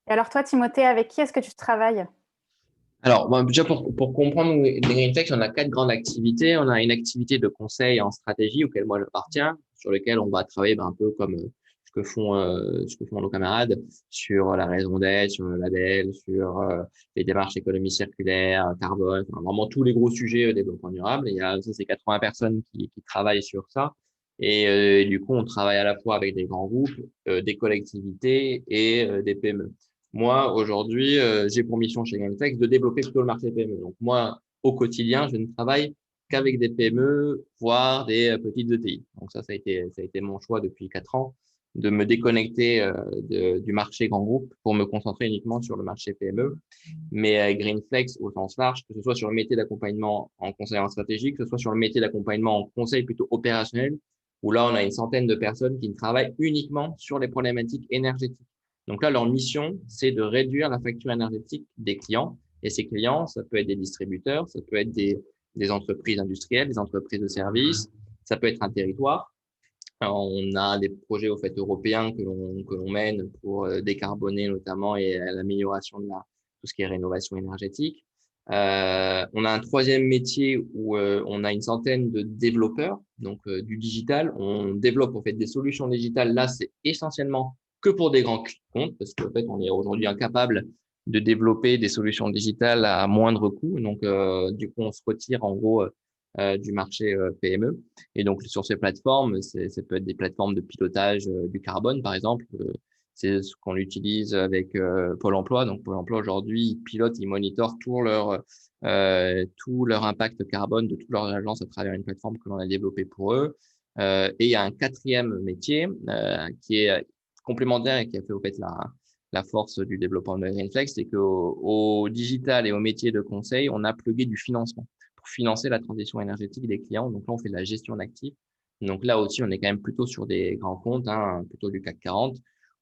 Et alors toi, Timothée, avec qui est-ce que tu travailles? Alors, bon, déjà pour comprendre les Greenflex, on a 4 grandes activités. On a une activité de conseil en stratégie auquel moi j'appartiens, sur lequel on va travailler un peu comme ce que font nos camarades sur la raison d'être, sur le label, sur les démarches économie circulaire, carbone, enfin, vraiment tous les gros sujets développement durable. Et il y a, ça, c'est 80 personnes qui travaillent sur ça. Et du coup, on travaille à la fois avec des grands groupes, des collectivités et des PME. Moi, aujourd'hui, j'ai pour mission chez Gametex de développer plutôt le marché PME. Donc, moi, au quotidien, je ne travaille qu'avec des PME, voire des petites ETI. Donc, ça a été mon choix depuis 4 ans de me déconnecter du marché grand groupe pour me concentrer uniquement sur le marché PME. Mais Greenflex, au sens large, que ce soit sur le métier d'accompagnement en conseil en stratégie, que ce soit sur le métier d'accompagnement en conseil plutôt opérationnel, où là, on a une centaine de personnes qui travaillent uniquement sur les problématiques énergétiques. Donc là, leur mission, c'est de réduire la facture énergétique des clients. Et ces clients, ça peut être des distributeurs, ça peut être des entreprises industrielles, des entreprises de services, ça peut être un territoire. Alors, on a des projets au fait européens que l'on mène pour décarboner notamment et l'amélioration de tout ce qui est rénovation énergétique. On a un troisième métier où on a une centaine de développeurs, donc du digital. On développe en fait des solutions digitales. Là, c'est essentiellement que pour des grands comptes, parce qu'en fait, on est aujourd'hui incapable de développer des solutions digitales à moindre coût. Donc, du coup, on se retire en gros du marché PME. Et donc, sur ces plateformes, ça peut être des plateformes de pilotage du carbone, par exemple. C'est ce qu'on utilise avec Pôle emploi. Donc, Pôle emploi, aujourd'hui, ils pilotent, ils monitorent tout leur impact carbone de toutes leurs agences à travers une plateforme que l'on a développée pour eux. Et il y a un quatrième métier qui est complémentaire et qui a fait au fait la force du développement de Greenflex, c'est qu'au digital et au métier de conseil, on a plugué du financement pour financer la transition énergétique des clients. Donc là, on fait de la gestion d'actifs. Donc là aussi, on est quand même plutôt sur des grands comptes, hein, plutôt du CAC 40.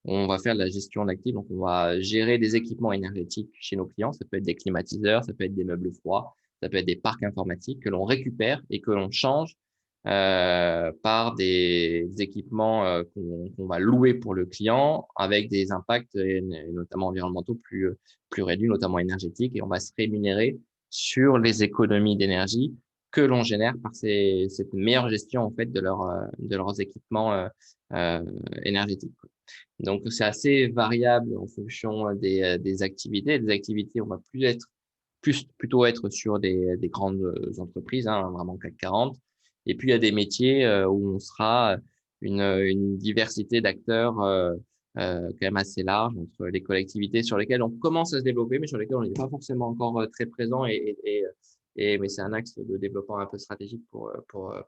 On va faire de la gestion d'actifs. Donc, on va gérer des équipements énergétiques chez nos clients. Ça peut être des climatiseurs, ça peut être des meubles froids, ça peut être des parcs informatiques que l'on récupère et que l'on change par des équipements qu'on va louer pour le client avec des impacts et notamment environnementaux plus réduits, notamment énergétiques. Et on va se rémunérer sur les économies d'énergie que l'on génère par cette meilleure gestion en fait de leurs équipements énergétiques. Donc c'est assez variable en fonction des activités. Des activités, on va plutôt être sur des grandes entreprises, hein, vraiment CAC 40. Et puis il y a des métiers où on sera une diversité d'acteurs quand même assez large entre les collectivités sur lesquelles on commence à se développer, mais sur lesquelles on n'est pas forcément encore très présent mais c'est un axe de développement un peu stratégique pour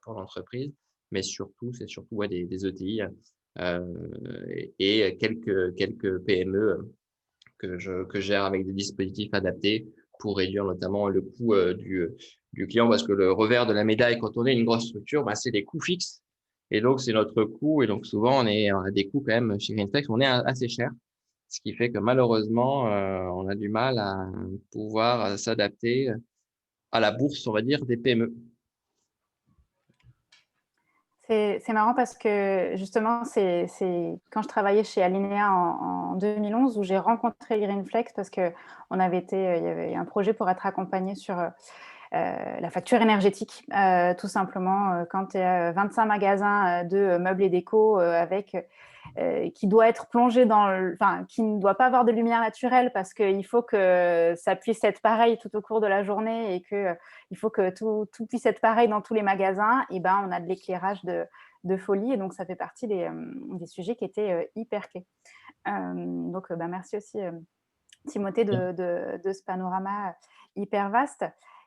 l'entreprise. Mais surtout, c'est surtout des ETI et quelques PME que je gère avec des dispositifs adaptés pour réduire notamment le coût du client, parce que le revers de la médaille, quand on est une grosse structure, c'est les coûts fixes. Et donc, c'est notre coût. Et donc, souvent, on a des coûts quand même chez Greenflex, on est assez cher. Ce qui fait que malheureusement, on a du mal à pouvoir s'adapter à la bourse, on va dire, des PME. C'est marrant parce que justement, c'est quand je travaillais chez Alinea en 2011 où j'ai rencontré Greenflex parce qu'il y avait un projet pour être accompagné sur la facture énergétique, tout simplement. Quand tu as 25 magasins de meubles et déco qui doit être plongé qui ne doit pas avoir de lumière naturelle parce qu'il faut que ça puisse être pareil tout au cours de la journée et qu'il faut que tout puisse être pareil dans tous les magasins, et on a de l'éclairage de folie, et donc ça fait partie des sujets qui étaient hyper clés. Donc merci aussi Timothée de ce panorama hyper vaste.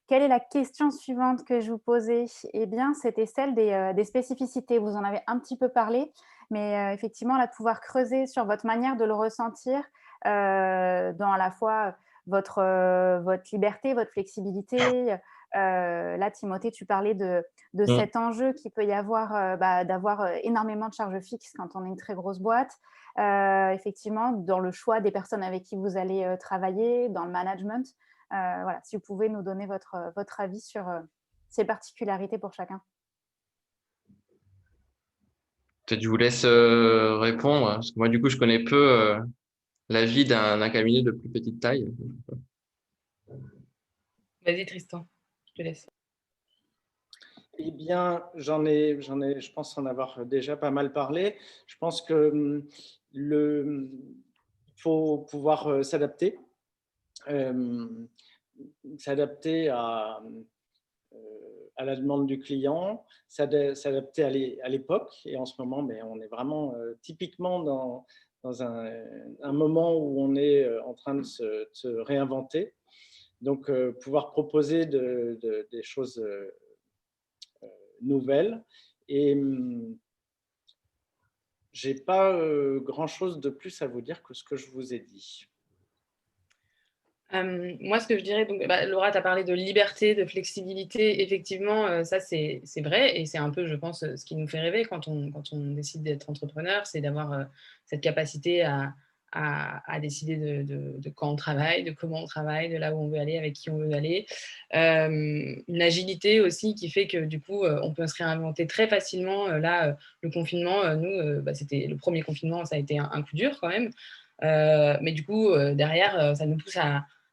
Quelle est la question suivante que je vous posais? Eh bien, c'était celle des spécificités. Vous en avez un petit peu parlé, mais effectivement, là, de pouvoir creuser sur votre manière de le ressentir dans à la fois votre liberté, votre flexibilité. Là, Timothée, tu parlais de cet enjeu qu'il peut y avoir d'avoir énormément de charges fixes quand on est une très grosse boîte. Effectivement, dans le choix des personnes avec qui vous allez travailler, dans le management. Voilà, si vous pouvez nous donner votre avis sur ces particularités pour chacun. Peut-être je vous laisse répondre, parce que moi, du coup, je connais peu la vie d'un cabinet de plus petite taille. Vas-y, Tristan, je te laisse. Eh bien, je pense en avoir déjà pas mal parlé. Je pense que faut pouvoir s'adapter à la demande du client, s'adapter à l'époque. Et en ce moment, mais on est vraiment typiquement dans un moment où on est en train de se réinventer. Donc, pouvoir proposer des choses nouvelles. Et j'ai pas grand-chose de plus à vous dire que ce que je vous ai dit. Moi, ce que je dirais, donc, Laura, tu as parlé de liberté, de flexibilité. Effectivement, ça, c'est vrai. Et c'est un peu, je pense, ce qui nous fait rêver quand on décide d'être entrepreneur, c'est d'avoir cette capacité à décider de quand on travaille, de comment on travaille, de là où on veut aller, avec qui on veut aller. Une agilité aussi qui fait que, du coup, on peut se réinventer très facilement. Là, le confinement, nous, c'était le premier confinement, ça a été un coup dur quand même. Mais du coup, derrière, ça nous pousse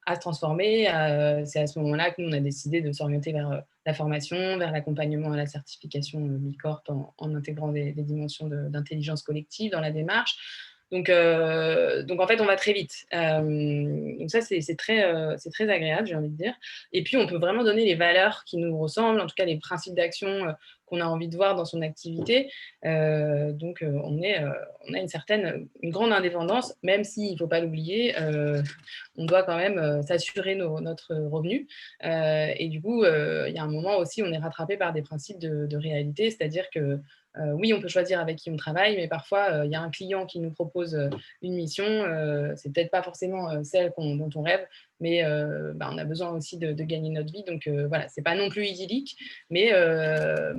à se transformer. C'est à ce moment-là que nous, on a décidé de s'orienter vers la formation, vers l'accompagnement à la certification Bicorp en intégrant des dimensions d'intelligence collective dans la démarche. Donc, en fait, on va très vite. Donc ça, c'est très agréable, j'ai envie de dire. Et puis, on peut vraiment donner les valeurs qui nous ressemblent, en tout cas les principes d'action qu'on a envie de voir dans son activité. Donc, on a une grande indépendance, même s'il ne faut pas l'oublier, on doit quand même s'assurer notre revenu. Et du coup, il y a un moment aussi, on est rattrapé par des principes de réalité, c'est-à-dire que oui, on peut choisir avec qui on travaille, mais parfois, il y a un client qui nous propose une mission. C'est peut-être pas forcément celle dont on rêve, mais on a besoin aussi de gagner notre vie. Donc voilà, c'est pas non plus idyllique, mais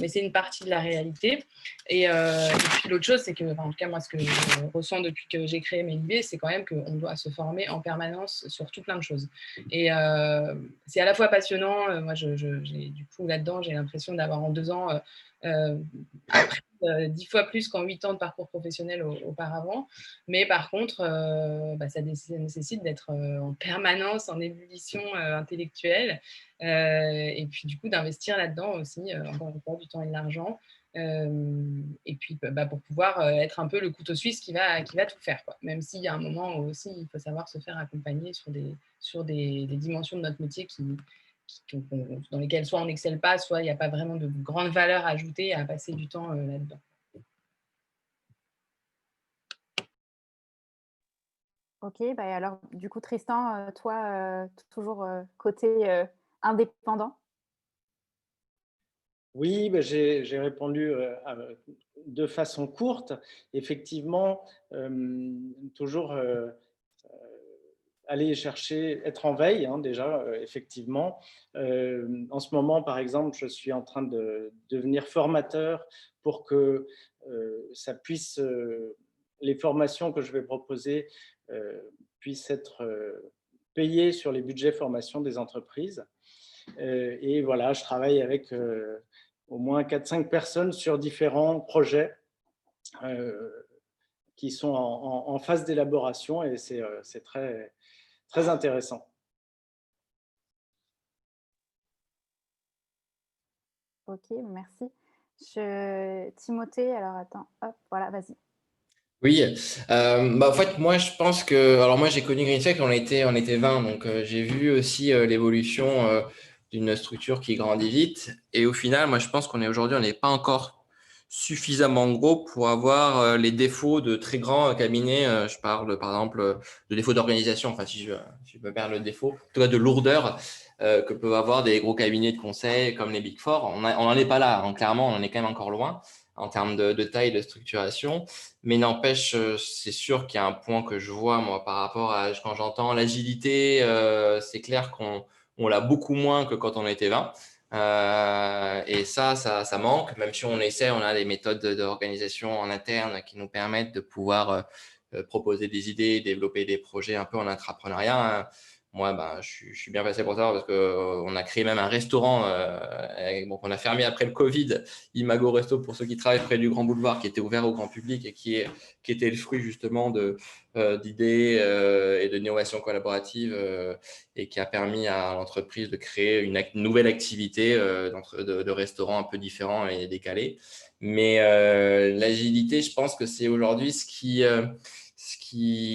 c'est une partie de la réalité. Et puis l'autre chose, c'est que, en tout cas, moi, ce que je ressens depuis que j'ai créé MLIB, c'est quand même qu'on doit se former en permanence sur tout plein de choses. Et c'est à la fois passionnant. Moi, du coup, là-dedans, j'ai l'impression d'avoir en 2 ans appris 10 fois plus qu'en 8 ans de parcours professionnel auparavant. Mais par contre, ça nécessite d'être en permanence en ébullition intellectuelle et puis du coup d'investir là-dedans aussi, encore une fois, du temps et de l'argent. Et puis pour pouvoir être un peu le couteau suisse qui va tout faire, quoi. Même s'il y a un moment où aussi il faut savoir se faire accompagner sur des dimensions de notre métier dans lesquelles soit on n'excelle pas, soit il n'y a pas vraiment de grande valeur ajoutée à passer du temps là-dedans. Ok, alors du coup Tristan, toi, toujours côté indépendant? Oui, j'ai répondu de façon courte. Effectivement, toujours aller chercher, être en veille déjà, effectivement. En ce moment, par exemple, je suis en train de devenir formateur pour que ça puisse, les formations que je vais proposer puissent être payées sur les budgets formation des entreprises. Et voilà, je travaille avec au moins 4-5 personnes sur différents projets qui sont en phase d'élaboration et c'est très, très intéressant. Ok, merci. Timothée, alors attends, hop, voilà, vas-y. Oui, en fait, moi, je pense que. Alors, moi, j'ai connu GreenFlex, on était 20, donc j'ai vu aussi l'évolution d'une structure qui grandit vite. Et au final, moi, je pense on n'est pas encore suffisamment gros pour avoir les défauts de très grands cabinets. Je parle, par exemple, de défauts d'organisation, enfin, si je peux faire le défaut, en tout cas de lourdeur que peuvent avoir des gros cabinets de conseil comme les Big Four. On n'en est pas là, hein, clairement, on en est quand même encore loin en termes de taille de structuration. Mais n'empêche, c'est sûr qu'il y a un point que je vois, moi, par rapport à quand j'entends l'agilité, c'est clair qu'on l'a beaucoup moins que quand on était 20. Et ça manque, même si on essaie, on a des méthodes d'organisation en interne qui nous permettent de pouvoir proposer des idées, développer des projets un peu en intrapreneuriat, hein. Moi, je suis bien passé pour ça parce qu'on a créé même un restaurant. Bon, on a fermé après le Covid, Imago Resto pour ceux qui travaillent près du Grand Boulevard, qui était ouvert au grand public et qui était le fruit justement d'idées et de d'innovation collaborative et qui a permis à l'entreprise de créer une nouvelle activité de restaurant un peu différent et décalé. Mais l'agilité, je pense que c'est aujourd'hui ce qui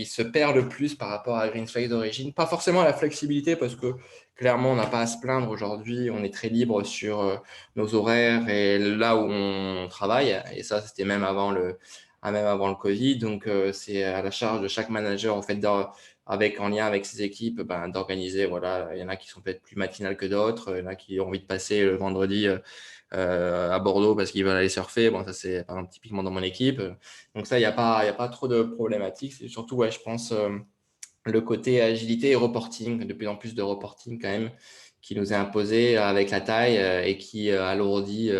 se perd le plus par rapport à GreenFlex d'origine. Pas forcément la flexibilité, parce que clairement, on n'a pas à se plaindre aujourd'hui. On est très libre sur nos horaires et là où on travaille. Et ça, c'était même avant le Covid. Donc, c'est à la charge de chaque manager, en fait, en lien avec ses équipes, d'organiser. Voilà, il y en a qui sont peut-être plus matinales que d'autres. Il y en a qui ont envie de passer le vendredi à Bordeaux parce qu'ils veulent aller surfer. Bon, ça, c'est par exemple typiquement dans mon équipe. Donc ça, il y a pas trop de problématiques. C'est surtout, ouais, je pense, le côté agilité et reporting, de plus en plus de reporting quand même, qui nous est imposé avec la taille et qui alourdit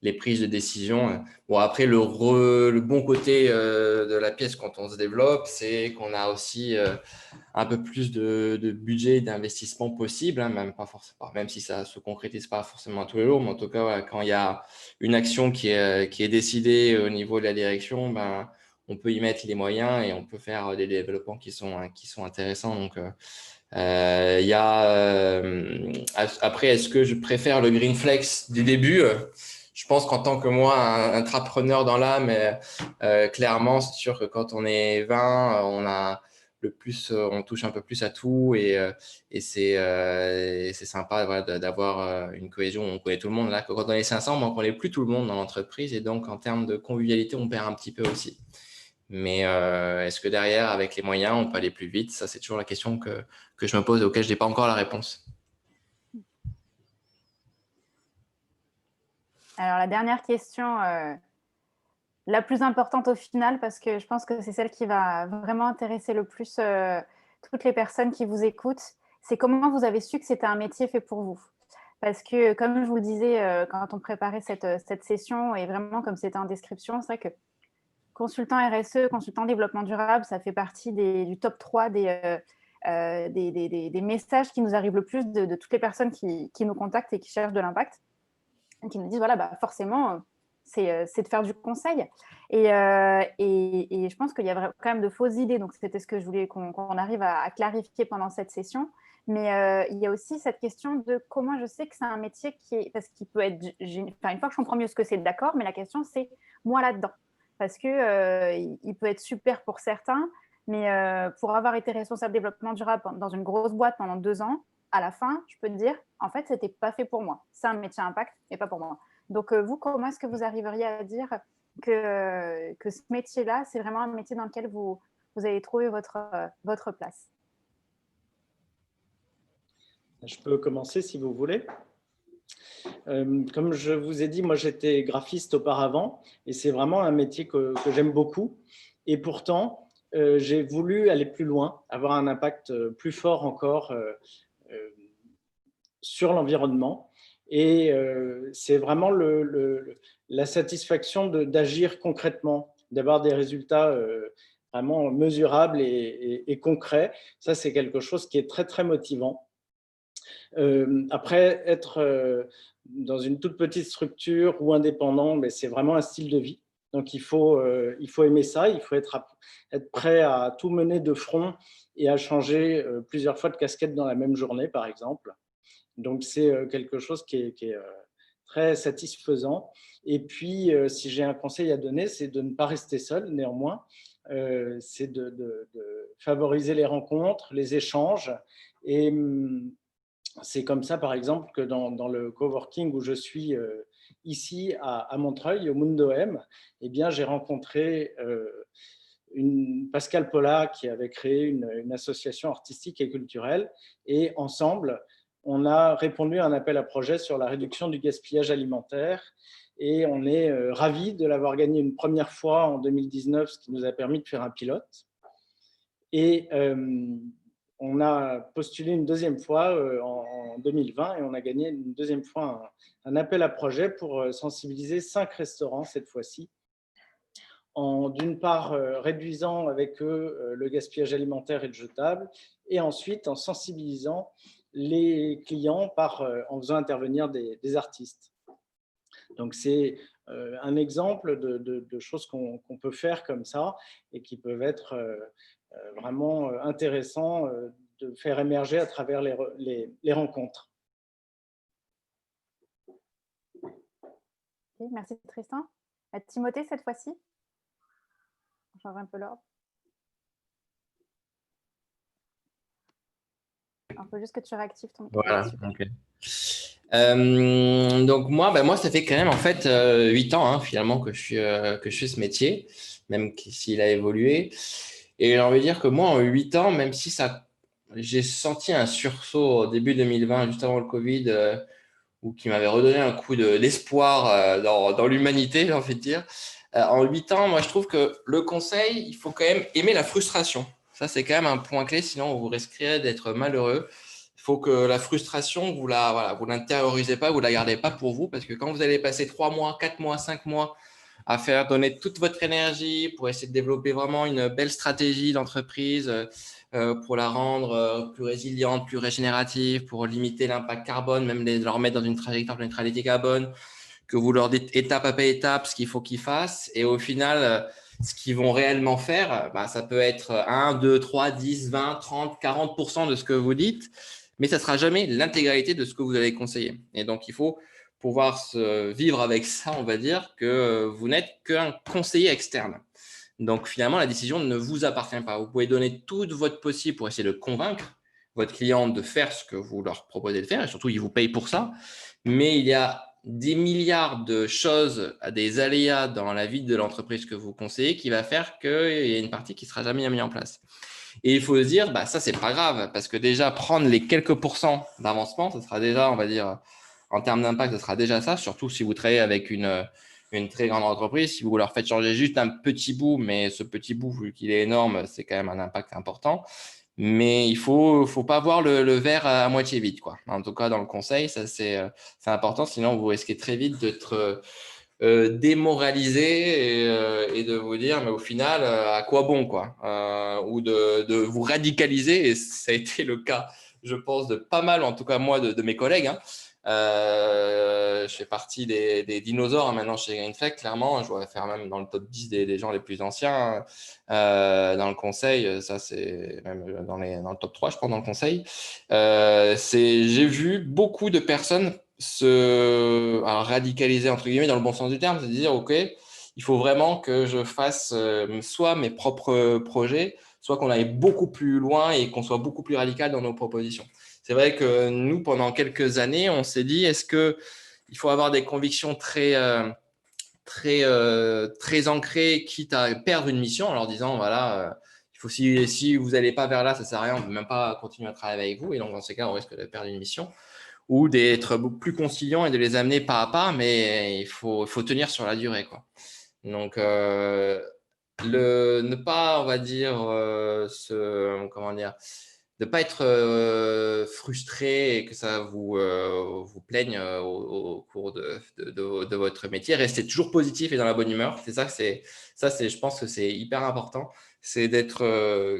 les prises de décision. Bon, après, le bon côté de la pièce quand on se développe, c'est qu'on a aussi un peu plus de budget et d'investissement possible, hein, même, pas forcément, même si ça ne se concrétise pas forcément tous les jours, mais en tout cas, voilà, quand il y a une action qui est décidée au niveau de la direction, on peut y mettre les moyens et on peut faire des développements qui sont intéressants. Donc, il y a, après, est-ce que je préfère le GreenFlex du début? Je pense qu'en tant que moi, un intrapreneur dans l'âme, clairement, c'est sûr que quand on est 20, on touche un peu plus à tout et c'est sympa, voilà, d'avoir une cohésion. On connaît tout le monde. Là, quand on est 500, on ne connaît plus tout le monde dans l'entreprise et donc en termes de convivialité, on perd un petit peu aussi. Mais est-ce que derrière, avec les moyens, on peut aller plus vite? Ça, c'est toujours la question que je me pose et auquel je n'ai pas encore la réponse. Alors, la dernière question, la plus importante au final, parce que je pense que c'est celle qui va vraiment intéresser le plus toutes les personnes qui vous écoutent, c'est comment vous avez su que c'était un métier fait pour vous? Parce que, comme je vous le disais quand on préparait cette session, et vraiment comme c'était en description, c'est vrai que consultant RSE, consultant développement durable, ça fait partie du top 3 des messages qui nous arrivent le plus de toutes les personnes qui nous contactent et qui cherchent de l'impact, qui nous disent, voilà, forcément, c'est de faire du conseil. Et je pense qu'il y a quand même de fausses idées. Donc, c'était ce que je voulais qu'on arrive à clarifier pendant cette session. Mais il y a aussi cette question de comment je sais que c'est un métier parce qu'il peut être… une fois que je comprends mieux ce que c'est, d'accord, mais la question, c'est moi là-dedans. Parce qu'il peut être super pour certains, mais pour avoir été responsable développement durable dans une grosse boîte pendant 2 ans, à la fin, je peux te dire, en fait, c'était pas fait pour moi. C'est un métier impact, mais pas pour moi. Donc, vous, comment est-ce que vous arriveriez à dire que ce métier-là, c'est vraiment un métier dans lequel vous allez trouver votre place? Je peux commencer si vous voulez. Comme je vous ai dit, moi j'étais graphiste auparavant et c'est vraiment un métier que j'aime beaucoup. Et pourtant, j'ai voulu aller plus loin, avoir un impact plus fort encore sur l'environnement. Et c'est vraiment la satisfaction d'agir concrètement, d'avoir des résultats vraiment mesurables et concrets. Ça, c'est quelque chose qui est très, très motivant. Après, être dans une toute petite structure ou indépendant, mais c'est vraiment un style de vie. Donc, il faut aimer ça, il faut être prêt à tout mener de front et à changer plusieurs fois de casquette dans la même journée, par exemple. Donc, c'est quelque chose qui est très satisfaisant. Et puis, si j'ai un conseil à donner, c'est de ne pas rester seul, néanmoins. C'est de favoriser les rencontres, les échanges. Et c'est comme ça, par exemple, que dans le coworking où je suis ici à Montreuil, au Mundo M, eh bien, j'ai rencontré Pascal Paula qui avait créé une association artistique et culturelle. Et ensemble, on a répondu à un appel à projet sur la réduction du gaspillage alimentaire. Et on est ravis de l'avoir gagné une première fois en 2019, ce qui nous a permis de faire un pilote. Et on a postulé une deuxième fois en 2020 et on a gagné une deuxième fois un appel à projet pour sensibiliser 5 restaurants cette fois-ci, en d'une part réduisant avec eux le gaspillage alimentaire et le jetable, et ensuite en sensibilisant les clients en faisant intervenir des artistes. Donc c'est un exemple de choses qu'on peut faire comme ça et qui peuvent être vraiment intéressants de faire émerger à travers les rencontres. Okay, merci Tristan. Timothée, cette fois-ci, on change un peu l'ordre. Il faut juste que tu réactives ton micro. Voilà, ok. Donc moi, ça fait quand même en fait 8 ans finalement que je fais ce métier, même s'il a évolué. Et j'ai envie de dire que moi, en 8 ans, même si j'ai senti un sursaut au début 2020, juste avant le Covid, ou qui m'avait redonné un coup d'espoir dans l'humanité, j'ai envie de dire. En 8 ans, moi, je trouve que le conseil, il faut quand même aimer la frustration. Ça, c'est quand même un point clé, sinon vous risquerez d'être malheureux. Il faut que la frustration, vous l'intériorisez pas, vous la gardez pas pour vous, parce que quand vous allez passer 3 mois, 4 mois, 5 mois à faire donner toute votre énergie pour essayer de développer vraiment une belle stratégie d'entreprise, pour la rendre plus résiliente, plus régénérative, pour limiter l'impact carbone, même leur mettre dans une trajectoire de neutralité carbone, que vous leur dites étape après étape ce qu'il faut qu'ils fassent. Et au final, ce qu'ils vont réellement faire, ça peut être 1, 2, 3, 10, 20, 30, 40% de ce que vous dites, mais ça ne sera jamais l'intégralité de ce que vous allez conseiller. Et donc, il faut pouvoir vivre avec ça, on va dire, que vous n'êtes qu'un conseiller externe. Donc, finalement, la décision ne vous appartient pas. Vous pouvez donner tout votre possible pour essayer de convaincre votre client de faire ce que vous leur proposez de faire, et surtout, ils vous payent pour ça. Mais il y a des milliards de choses, des aléas dans la vie de l'entreprise que vous conseillez qui va faire qu'il y a une partie qui ne sera jamais mise en place. Et il faut se dire, ça, c'est pas grave, parce que déjà, prendre les quelques pourcents d'avancement, ce sera déjà, on va dire, en termes d'impact, ce sera déjà ça, surtout si vous travaillez avec une très grande entreprise. Si vous leur faites changer juste un petit bout, mais ce petit bout, vu qu'il est énorme, c'est quand même un impact important. Mais il faut pas voir le verre à moitié vide, quoi. En tout cas, dans le conseil, ça c'est important. Sinon, vous risquez très vite d'être démoralisé et de vous dire, mais au final, à quoi bon, quoi, ou de vous radicaliser. Et ça a été le cas, je pense, de pas mal, en tout cas moi, de mes collègues. Je fais partie des dinosaures maintenant chez Greenflex, clairement. Je dois faire même dans le top 10 des gens les plus anciens dans le conseil. Ça, c'est même dans le top 3, je pense, dans le conseil. J'ai vu beaucoup de personnes se radicaliser, entre guillemets, dans le bon sens du terme, c'est-à-dire, OK, il faut vraiment que je fasse soit mes propres projets, soit qu'on aille beaucoup plus loin et qu'on soit beaucoup plus radical dans nos propositions. C'est vrai que nous, pendant quelques années, on s'est dit, est-ce qu'il faut avoir des convictions très ancrées, quitte à perdre une mission en leur disant, voilà, si vous n'allez pas vers là, ça ne sert à rien, on ne peut même pas continuer à travailler avec vous. Et donc, dans ces cas, on risque de perdre une mission. Ou d'être beaucoup plus conciliant et de les amener pas à pas, mais il faut tenir sur la durée, quoi. Donc, ne pas, on va dire, comment dire, de ne pas être frustré et que ça vous plaigne au cours de votre métier. Restez toujours positif et dans la bonne humeur. Je pense que c'est hyper important. C'est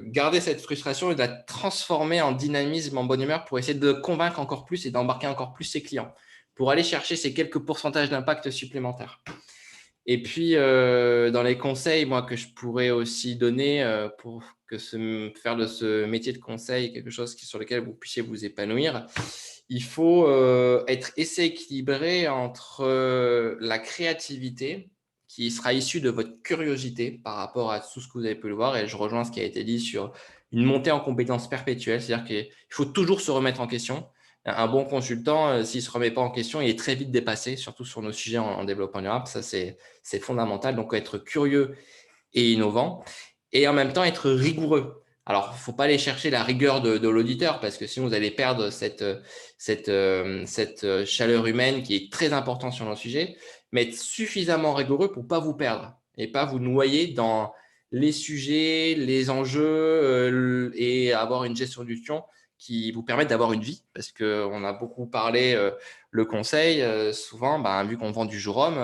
garder cette frustration et de la transformer en dynamisme, en bonne humeur pour essayer de convaincre encore plus et d'embarquer encore plus ses clients pour aller chercher ces quelques pourcentages d'impact supplémentaires. Et puis, dans les conseils, moi, que je pourrais aussi donner pour faire de ce métier de conseil quelque chose sur lequel vous puissiez vous épanouir, il faut être assez équilibré entre la créativité qui sera issue de votre curiosité par rapport à tout ce que vous avez pu le voir. Et je rejoins ce qui a été dit sur une montée en compétences perpétuelle, c'est-à-dire qu'il faut toujours se remettre en question. Un bon consultant, s'il ne se remet pas en question, il est très vite dépassé, surtout sur nos sujets en développement durable. Ça, c'est fondamental. Donc, être curieux et innovant et en même temps être rigoureux. Alors, il ne faut pas aller chercher la rigueur de l'auditeur parce que sinon, vous allez perdre cette chaleur humaine qui est très importante sur nos sujets, mais être suffisamment rigoureux pour ne pas vous perdre et pas vous noyer dans les sujets, les enjeux et avoir une gestion du temps qui vous permettent d'avoir une vie, parce qu'on a beaucoup parlé le conseil, souvent, vu qu'on vend du jour homme,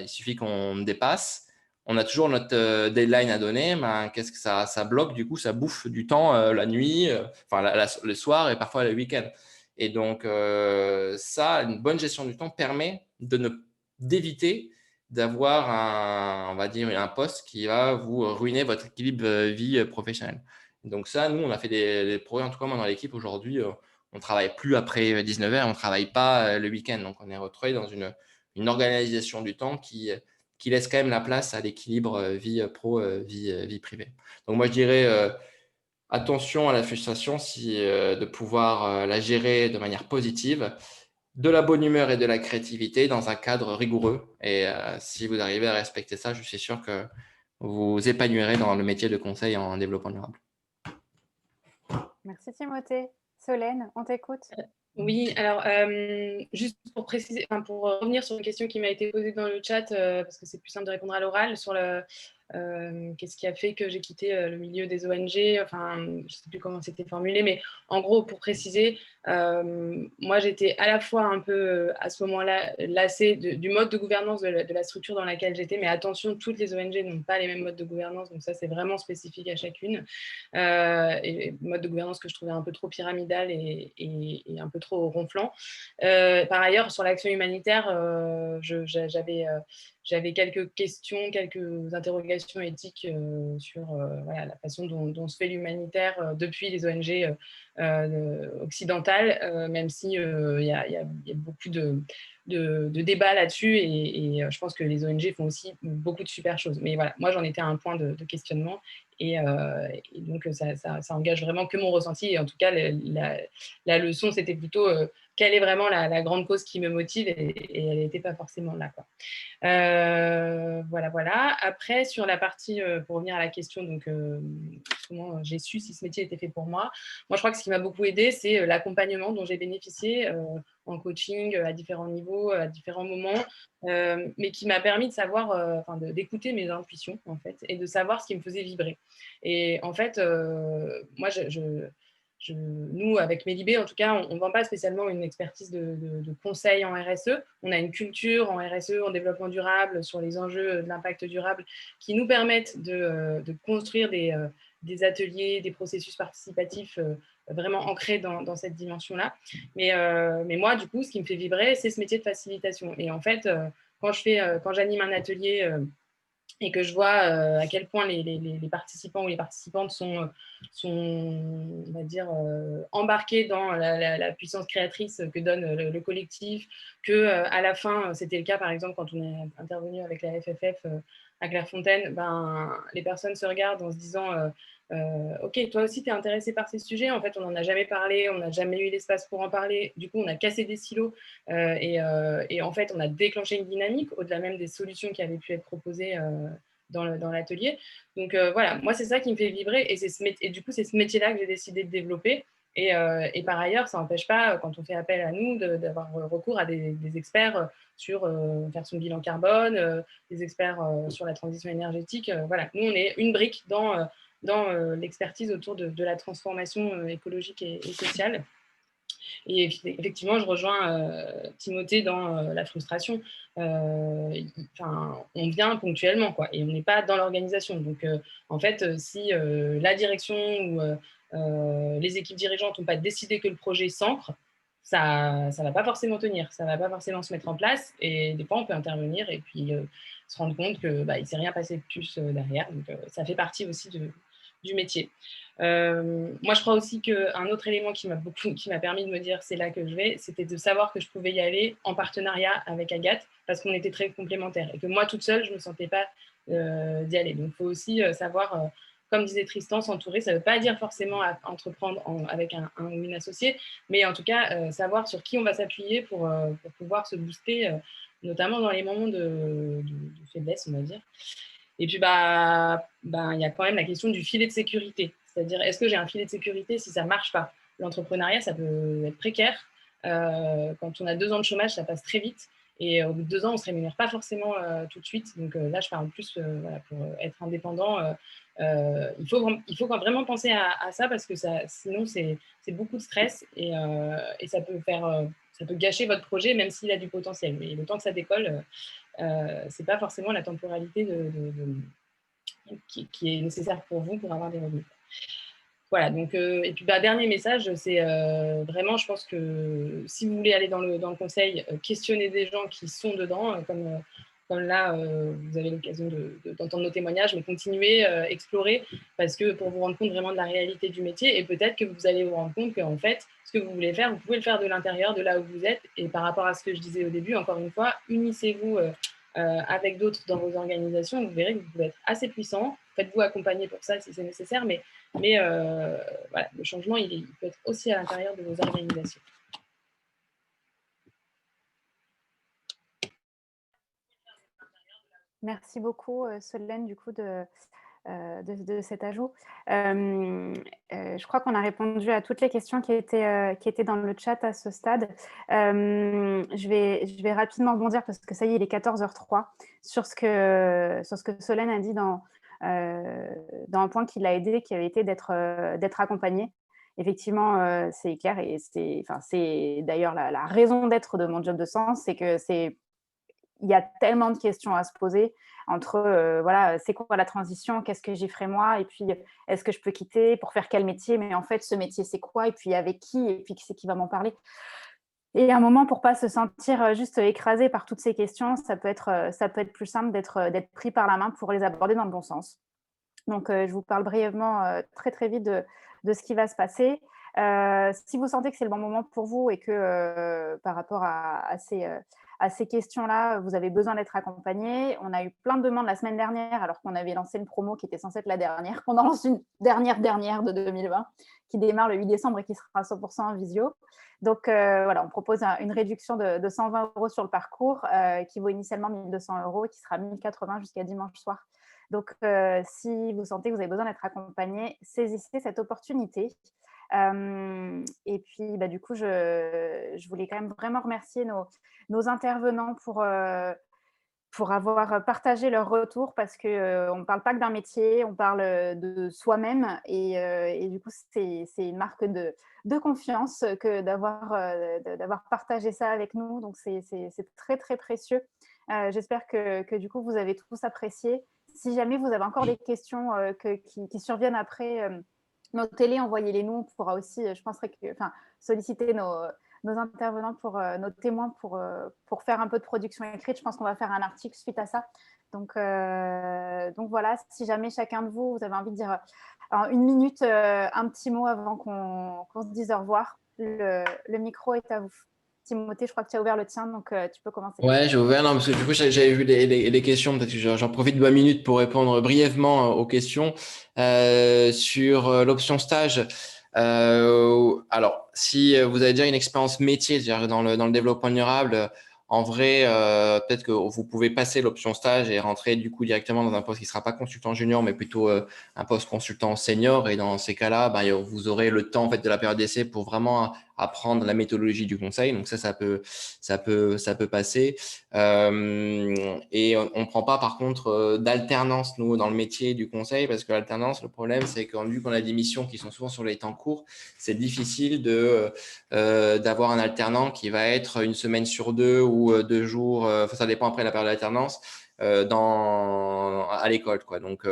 il suffit qu'on dépasse, on a toujours notre deadline à donner, qu'est-ce que ça bloque, du coup, ça bouffe du temps la nuit, le soir et parfois le week-end. Et donc, une bonne gestion du temps permet d'éviter d'avoir on va dire, un poste qui va vous ruiner votre équilibre vie professionnelle. Donc ça, nous, on a fait des progrès, en tout cas moi dans l'équipe aujourd'hui, on ne travaille plus après 19h, on ne travaille pas le week-end. Donc on est retrouvé dans une organisation du temps qui laisse quand même la place à l'équilibre vie pro, vie privée. Donc moi, je dirais attention à la frustration, de pouvoir la gérer de manière positive, de la bonne humeur et de la créativité dans un cadre rigoureux. Et si vous arrivez à respecter ça, je suis sûr que vous vous épanouirez dans le métier de conseil en développement durable. Merci Timothée. Solène, on t'écoute. Oui, alors juste pour préciser, pour revenir sur une question qui m'a été posée dans le chat, parce que c'est plus simple de répondre à l'oral, sur qu'est-ce qui a fait que j'ai quitté le milieu des ONG, enfin, je ne sais plus comment c'était formulé, mais en gros, pour préciser, moi j'étais à la fois un peu à ce moment-là lassée du mode de gouvernance de la structure dans laquelle j'étais, mais attention, toutes les ONG n'ont pas les mêmes modes de gouvernance, donc ça c'est vraiment spécifique à chacune, et mode de gouvernance que je trouvais un peu trop pyramidal et un peu trop ronflant. Par ailleurs, sur l'action humanitaire, j'avais quelques questions, quelques interrogations éthiques sur la façon dont se fait l'humanitaire depuis les ONG occidentales, même si il y a beaucoup de débats là-dessus et je pense que les ONG font aussi beaucoup de super choses. Mais voilà, moi j'en étais à un point de questionnement et donc ça engage vraiment que mon ressenti et en tout cas la leçon c'était plutôt quelle est vraiment la grande cause qui me motive et elle n'était pas forcément là, quoi. Voilà. Après, sur la partie, pour revenir à la question, donc comment j'ai su si ce métier était fait pour moi. Moi, je crois que ce qui m'a beaucoup aidé, c'est l'accompagnement dont j'ai bénéficié en coaching à différents niveaux, à différents moments, mais qui m'a permis de savoir, d'écouter mes intuitions, en fait, et de savoir ce qui me faisait vibrer. Et en fait, moi, nous, avec Mélibé, en tout cas, on ne vend pas spécialement une expertise de conseil en RSE. On a une culture en RSE, en développement durable, sur les enjeux de l'impact durable, qui nous permettent de construire des ateliers, des processus participatifs vraiment ancrés dans cette dimension-là. Mais moi, du coup, ce qui me fait vibrer, c'est ce métier de facilitation. Et en fait, quand j'anime un atelier et que je vois à quel point les participants ou les participantes sont on va dire, embarqués dans la puissance créatrice que donne le collectif, qu'à la fin, c'était le cas par exemple quand on est intervenu avec la FFF à Clairefontaine, les personnes se regardent en se disant ok, toi aussi tu es intéressé par ces sujets, en fait on n'en a jamais parlé, on n'a jamais eu l'espace pour en parler, du coup on a cassé des silos et en fait on a déclenché une dynamique au-delà même des solutions qui avaient pu être proposées dans l'atelier. Donc voilà, moi c'est ça qui me fait vibrer et du coup c'est ce métier-là que j'ai décidé de développer Et par ailleurs, ça n'empêche pas, quand on fait appel à nous, d'avoir recours à des experts sur faire son bilan carbone, des experts sur la transition énergétique. Voilà, nous, on est une brique dans l'expertise autour de la transformation écologique et sociale. Et effectivement, je rejoins Timothée dans la frustration. On vient ponctuellement, quoi, et on n'est pas dans l'organisation. Donc, en fait, si la direction ou les équipes dirigeantes n'ont pas décidé que le projet s'ancre, ça ne va pas forcément tenir, ça ne va pas forcément se mettre en place. Et des fois, on peut intervenir et puis se rendre compte qu'il ne s'est rien passé de plus derrière. Donc, ça fait partie aussi du métier. Moi, je crois aussi qu'un autre élément qui m'a permis de me dire c'est là que je vais, c'était de savoir que je pouvais y aller en partenariat avec Agathe parce qu'on était très complémentaires et que moi, toute seule, je ne me sentais pas d'y aller. Donc, il faut aussi savoir, comme disait Tristan, s'entourer. Ça ne veut pas dire forcément entreprendre avec un ou une associée, mais en tout cas, savoir sur qui on va s'appuyer pour pouvoir se booster, notamment dans les moments de faiblesse, on va dire. Et puis, il y a quand même la question du filet de sécurité. C'est-à-dire, est-ce que j'ai un filet de sécurité si ça ne marche pas? L'entrepreneuriat, ça peut être précaire. Quand on a 2 ans de chômage, ça passe très vite. Et au bout de 2 ans, on ne se rémunère pas forcément tout de suite. Donc là, je parle plus pour être indépendant. Il faut vraiment penser à ça parce que sinon, c'est beaucoup de stress et ça peut gâcher votre projet, même s'il a du potentiel. Mais le temps que ça décolle, ce n'est pas forcément la temporalité qui est nécessaire pour vous pour avoir des revenus. Voilà, donc, et puis dernier message, c'est vraiment, je pense que si vous voulez aller dans le conseil, questionnez des gens qui sont dedans, comme là, vous avez l'occasion d'entendre nos témoignages, mais continuez, explorer, parce que pour vous rendre compte vraiment de la réalité du métier, et peut-être que vous allez vous rendre compte qu'en fait, ce que vous voulez faire, vous pouvez le faire de l'intérieur, de là où vous êtes, et par rapport à ce que je disais au début, encore une fois, unissez-vous avec d'autres dans vos organisations, vous verrez que vous pouvez être assez puissant, faites-vous accompagner pour ça si c'est nécessaire, mais voilà, le changement, il peut être aussi à l'intérieur de vos organisations. Merci beaucoup, Solène, du coup, de cet ajout. Je crois qu'on a répondu à toutes les questions qui étaient dans le chat à ce stade. Je vais rapidement rebondir parce que ça y est, il est 14h03 sur ce que Solène a dit dans un point qui l'a aidé, qui avait été d'être accompagnée. Effectivement, c'est clair et c'est d'ailleurs la raison d'être de mon job de sens, c'est que il y a tellement de questions à se poser entre, voilà, c'est quoi la transition? Qu'est-ce que j'y ferai moi? Et puis, est-ce que je peux quitter? Pour faire quel métier? Mais en fait, ce métier, c'est quoi? Et puis, avec qui? Et puis, qui c'est qui va m'en parler? Et à un moment, pour pas se sentir juste écrasé par toutes ces questions, ça peut être plus simple d'être pris par la main pour les aborder dans le bon sens. Donc, je vous parle brièvement, très, très vite de ce qui va se passer. Si vous sentez que c'est le bon moment pour vous et que par rapport à ces questions-là, vous avez besoin d'être accompagné. On a eu plein de demandes la semaine dernière, alors qu'on avait lancé une promo qui était censée être la dernière. On en lance une dernière de 2020, qui démarre le 8 décembre et qui sera à 100% en visio. Donc, voilà, on propose une réduction de 120 € sur le parcours, qui vaut initialement 1 200 € et qui sera 1 080 jusqu'à dimanche soir. Donc, si vous sentez que vous avez besoin d'être accompagné, saisissez cette opportunité. Et puis, du coup, je voulais quand même vraiment remercier nos intervenants pour avoir partagé leur retour parce qu'on ne parle pas que d'un métier, on parle de soi-même et du coup, c'est une marque de confiance que d'avoir partagé ça avec nous. Donc, c'est très, très précieux. J'espère que du coup, vous avez tous apprécié. Si jamais vous avez encore des questions qui surviennent après, notez-les, envoyez-les nous. On pourra aussi, je penserais solliciter nos intervenants, nos témoins pour faire un peu de production écrite. Je pense qu'on va faire un article suite à ça. Donc voilà, si jamais chacun de vous avez envie de dire en 1 minute un petit mot avant qu'on se dise au revoir, le micro est à vous. Timothée, je crois que tu as ouvert le tien, donc tu peux commencer. Ouais, j'ai ouvert, non, parce que du coup, j'avais vu les questions, peut-être que j'en profite de ma minute pour répondre brièvement aux questions sur l'option stage. Alors, si vous avez déjà une expérience métier, c'est-à-dire dans le développement durable, en vrai, peut-être que vous pouvez passer l'option stage et rentrer du coup directement dans un poste qui ne sera pas consultant junior, mais plutôt un poste consultant senior. Et dans ces cas-là, vous aurez le temps en fait de la période d'essai pour vraiment apprendre la méthodologie du conseil. Donc ça peut passer. Et on ne prend pas par contre d'alternance nous dans le métier du conseil, parce que l'alternance, le problème, c'est que vu qu'on a des missions qui sont souvent sur les temps courts, c'est difficile d'avoir un alternant qui va être une semaine sur 2 ou 2 jours, ça dépend après la période d'alternance, à l'école, quoi. Donc,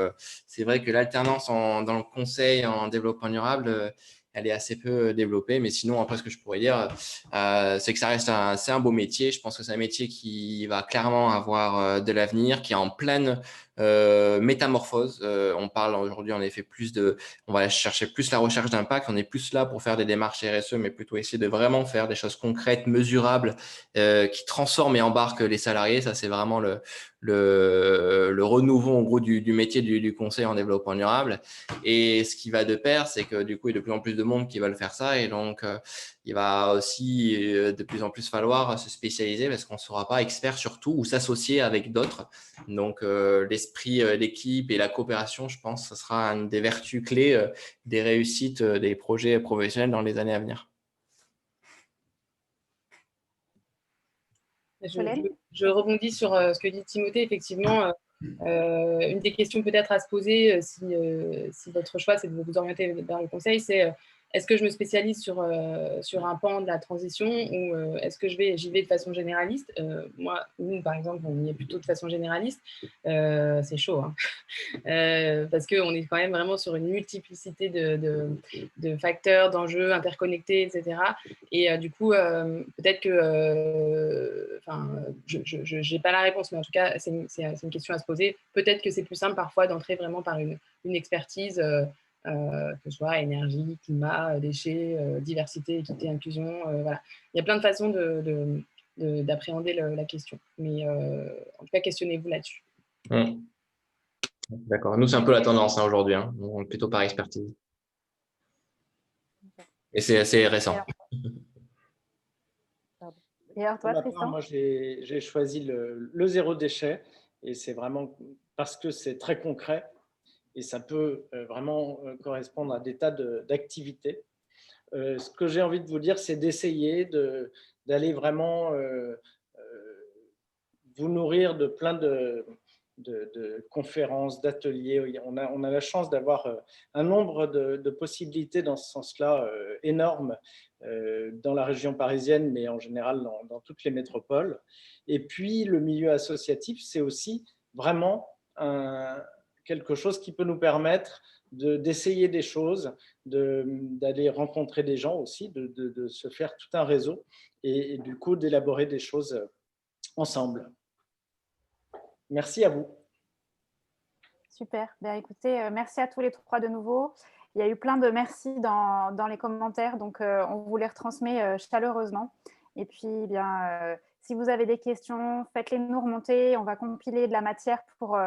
c'est vrai que l'alternance dans le conseil en développement durable, elle est assez peu développée. Mais sinon, après, ce que je pourrais dire, c'est que ça reste c'est un beau métier. Je pense que c'est un métier qui va clairement avoir de l'avenir, qui est en pleine métamorphose. On parle aujourd'hui, en effet, on va chercher plus la recherche d'impact. On est plus là pour faire des démarches RSE, mais plutôt essayer de vraiment faire des choses concrètes, mesurables, qui transforment et embarquent les salariés. Ça, c'est vraiment le renouveau en gros du métier du conseil en développement durable. Et ce qui va de pair, c'est que du coup, il y a de plus en plus de monde qui veulent faire ça. Et donc, il va aussi de plus en plus falloir se spécialiser, parce qu'on ne sera pas expert sur tout ou s'associer avec d'autres. Donc, l'esprit d'équipe et la coopération, je pense, ce sera une des vertus clés des réussites des projets professionnels dans les années à venir. Je rebondis sur ce que dit Timothée. Effectivement, une des questions peut-être à se poser si votre choix c'est de vous orienter vers le conseil, c'est est-ce que je me spécialise sur un pan de la transition ou est-ce que j'y vais de façon généraliste. Moi, nous, par exemple, on y est plutôt de façon généraliste. C'est chaud, hein. Parce qu'on est quand même vraiment sur une multiplicité de facteurs, d'enjeux interconnectés, etc. Et du coup, peut-être que, je n'ai pas la réponse, mais en tout cas, c'est une question à se poser. Peut-être que c'est plus simple parfois d'entrer vraiment par une expertise, que ce soit énergie, climat, déchets, diversité, équité, inclusion. Voilà. Il y a plein de façons d'appréhender la question. Mais en tout cas, questionnez-vous là-dessus. D'accord. Nous, c'est un peu la tendance aujourd'hui, hein. On est plutôt par expertise. Et c'est assez récent. Et alors toi, Tristan ? Moi, j'ai choisi le zéro déchet, et c'est vraiment parce que c'est très concret et ça peut vraiment correspondre à des tas d'activités. Ce que j'ai envie de vous dire, c'est d'essayer d'aller vraiment vous nourrir de plein de conférences, d'ateliers. On a la chance d'avoir un nombre de possibilités dans ce sens-là énorme dans la région parisienne, mais en général dans toutes les métropoles. Et puis, le milieu associatif, c'est aussi vraiment quelque chose qui peut nous permettre d'essayer des choses, d'aller rencontrer des gens aussi, de se faire tout un réseau et du coup d'élaborer des choses ensemble. Merci à vous. Super. Bien, écoutez, merci à tous les trois de nouveau. Il y a eu plein de merci dans les commentaires, donc on vous les retransmet chaleureusement. Et puis, bien, si vous avez des questions, faites-les nous remonter. On va compiler de la matière pour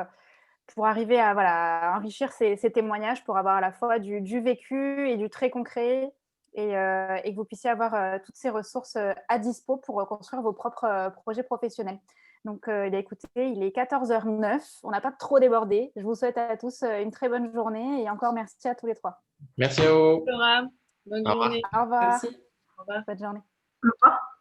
arriver à enrichir ces témoignages, pour avoir à la fois du vécu et du très concret, et que vous puissiez avoir toutes ces ressources à dispo pour construire vos propres projets professionnels. Donc, écoutez, il est 14h09, on n'a pas trop débordé. Je vous souhaite à tous une très bonne journée et encore merci à tous les trois. Merci à vous. Laura, bonne journée. Au revoir. Merci. Au revoir. Bonne journée. Au revoir.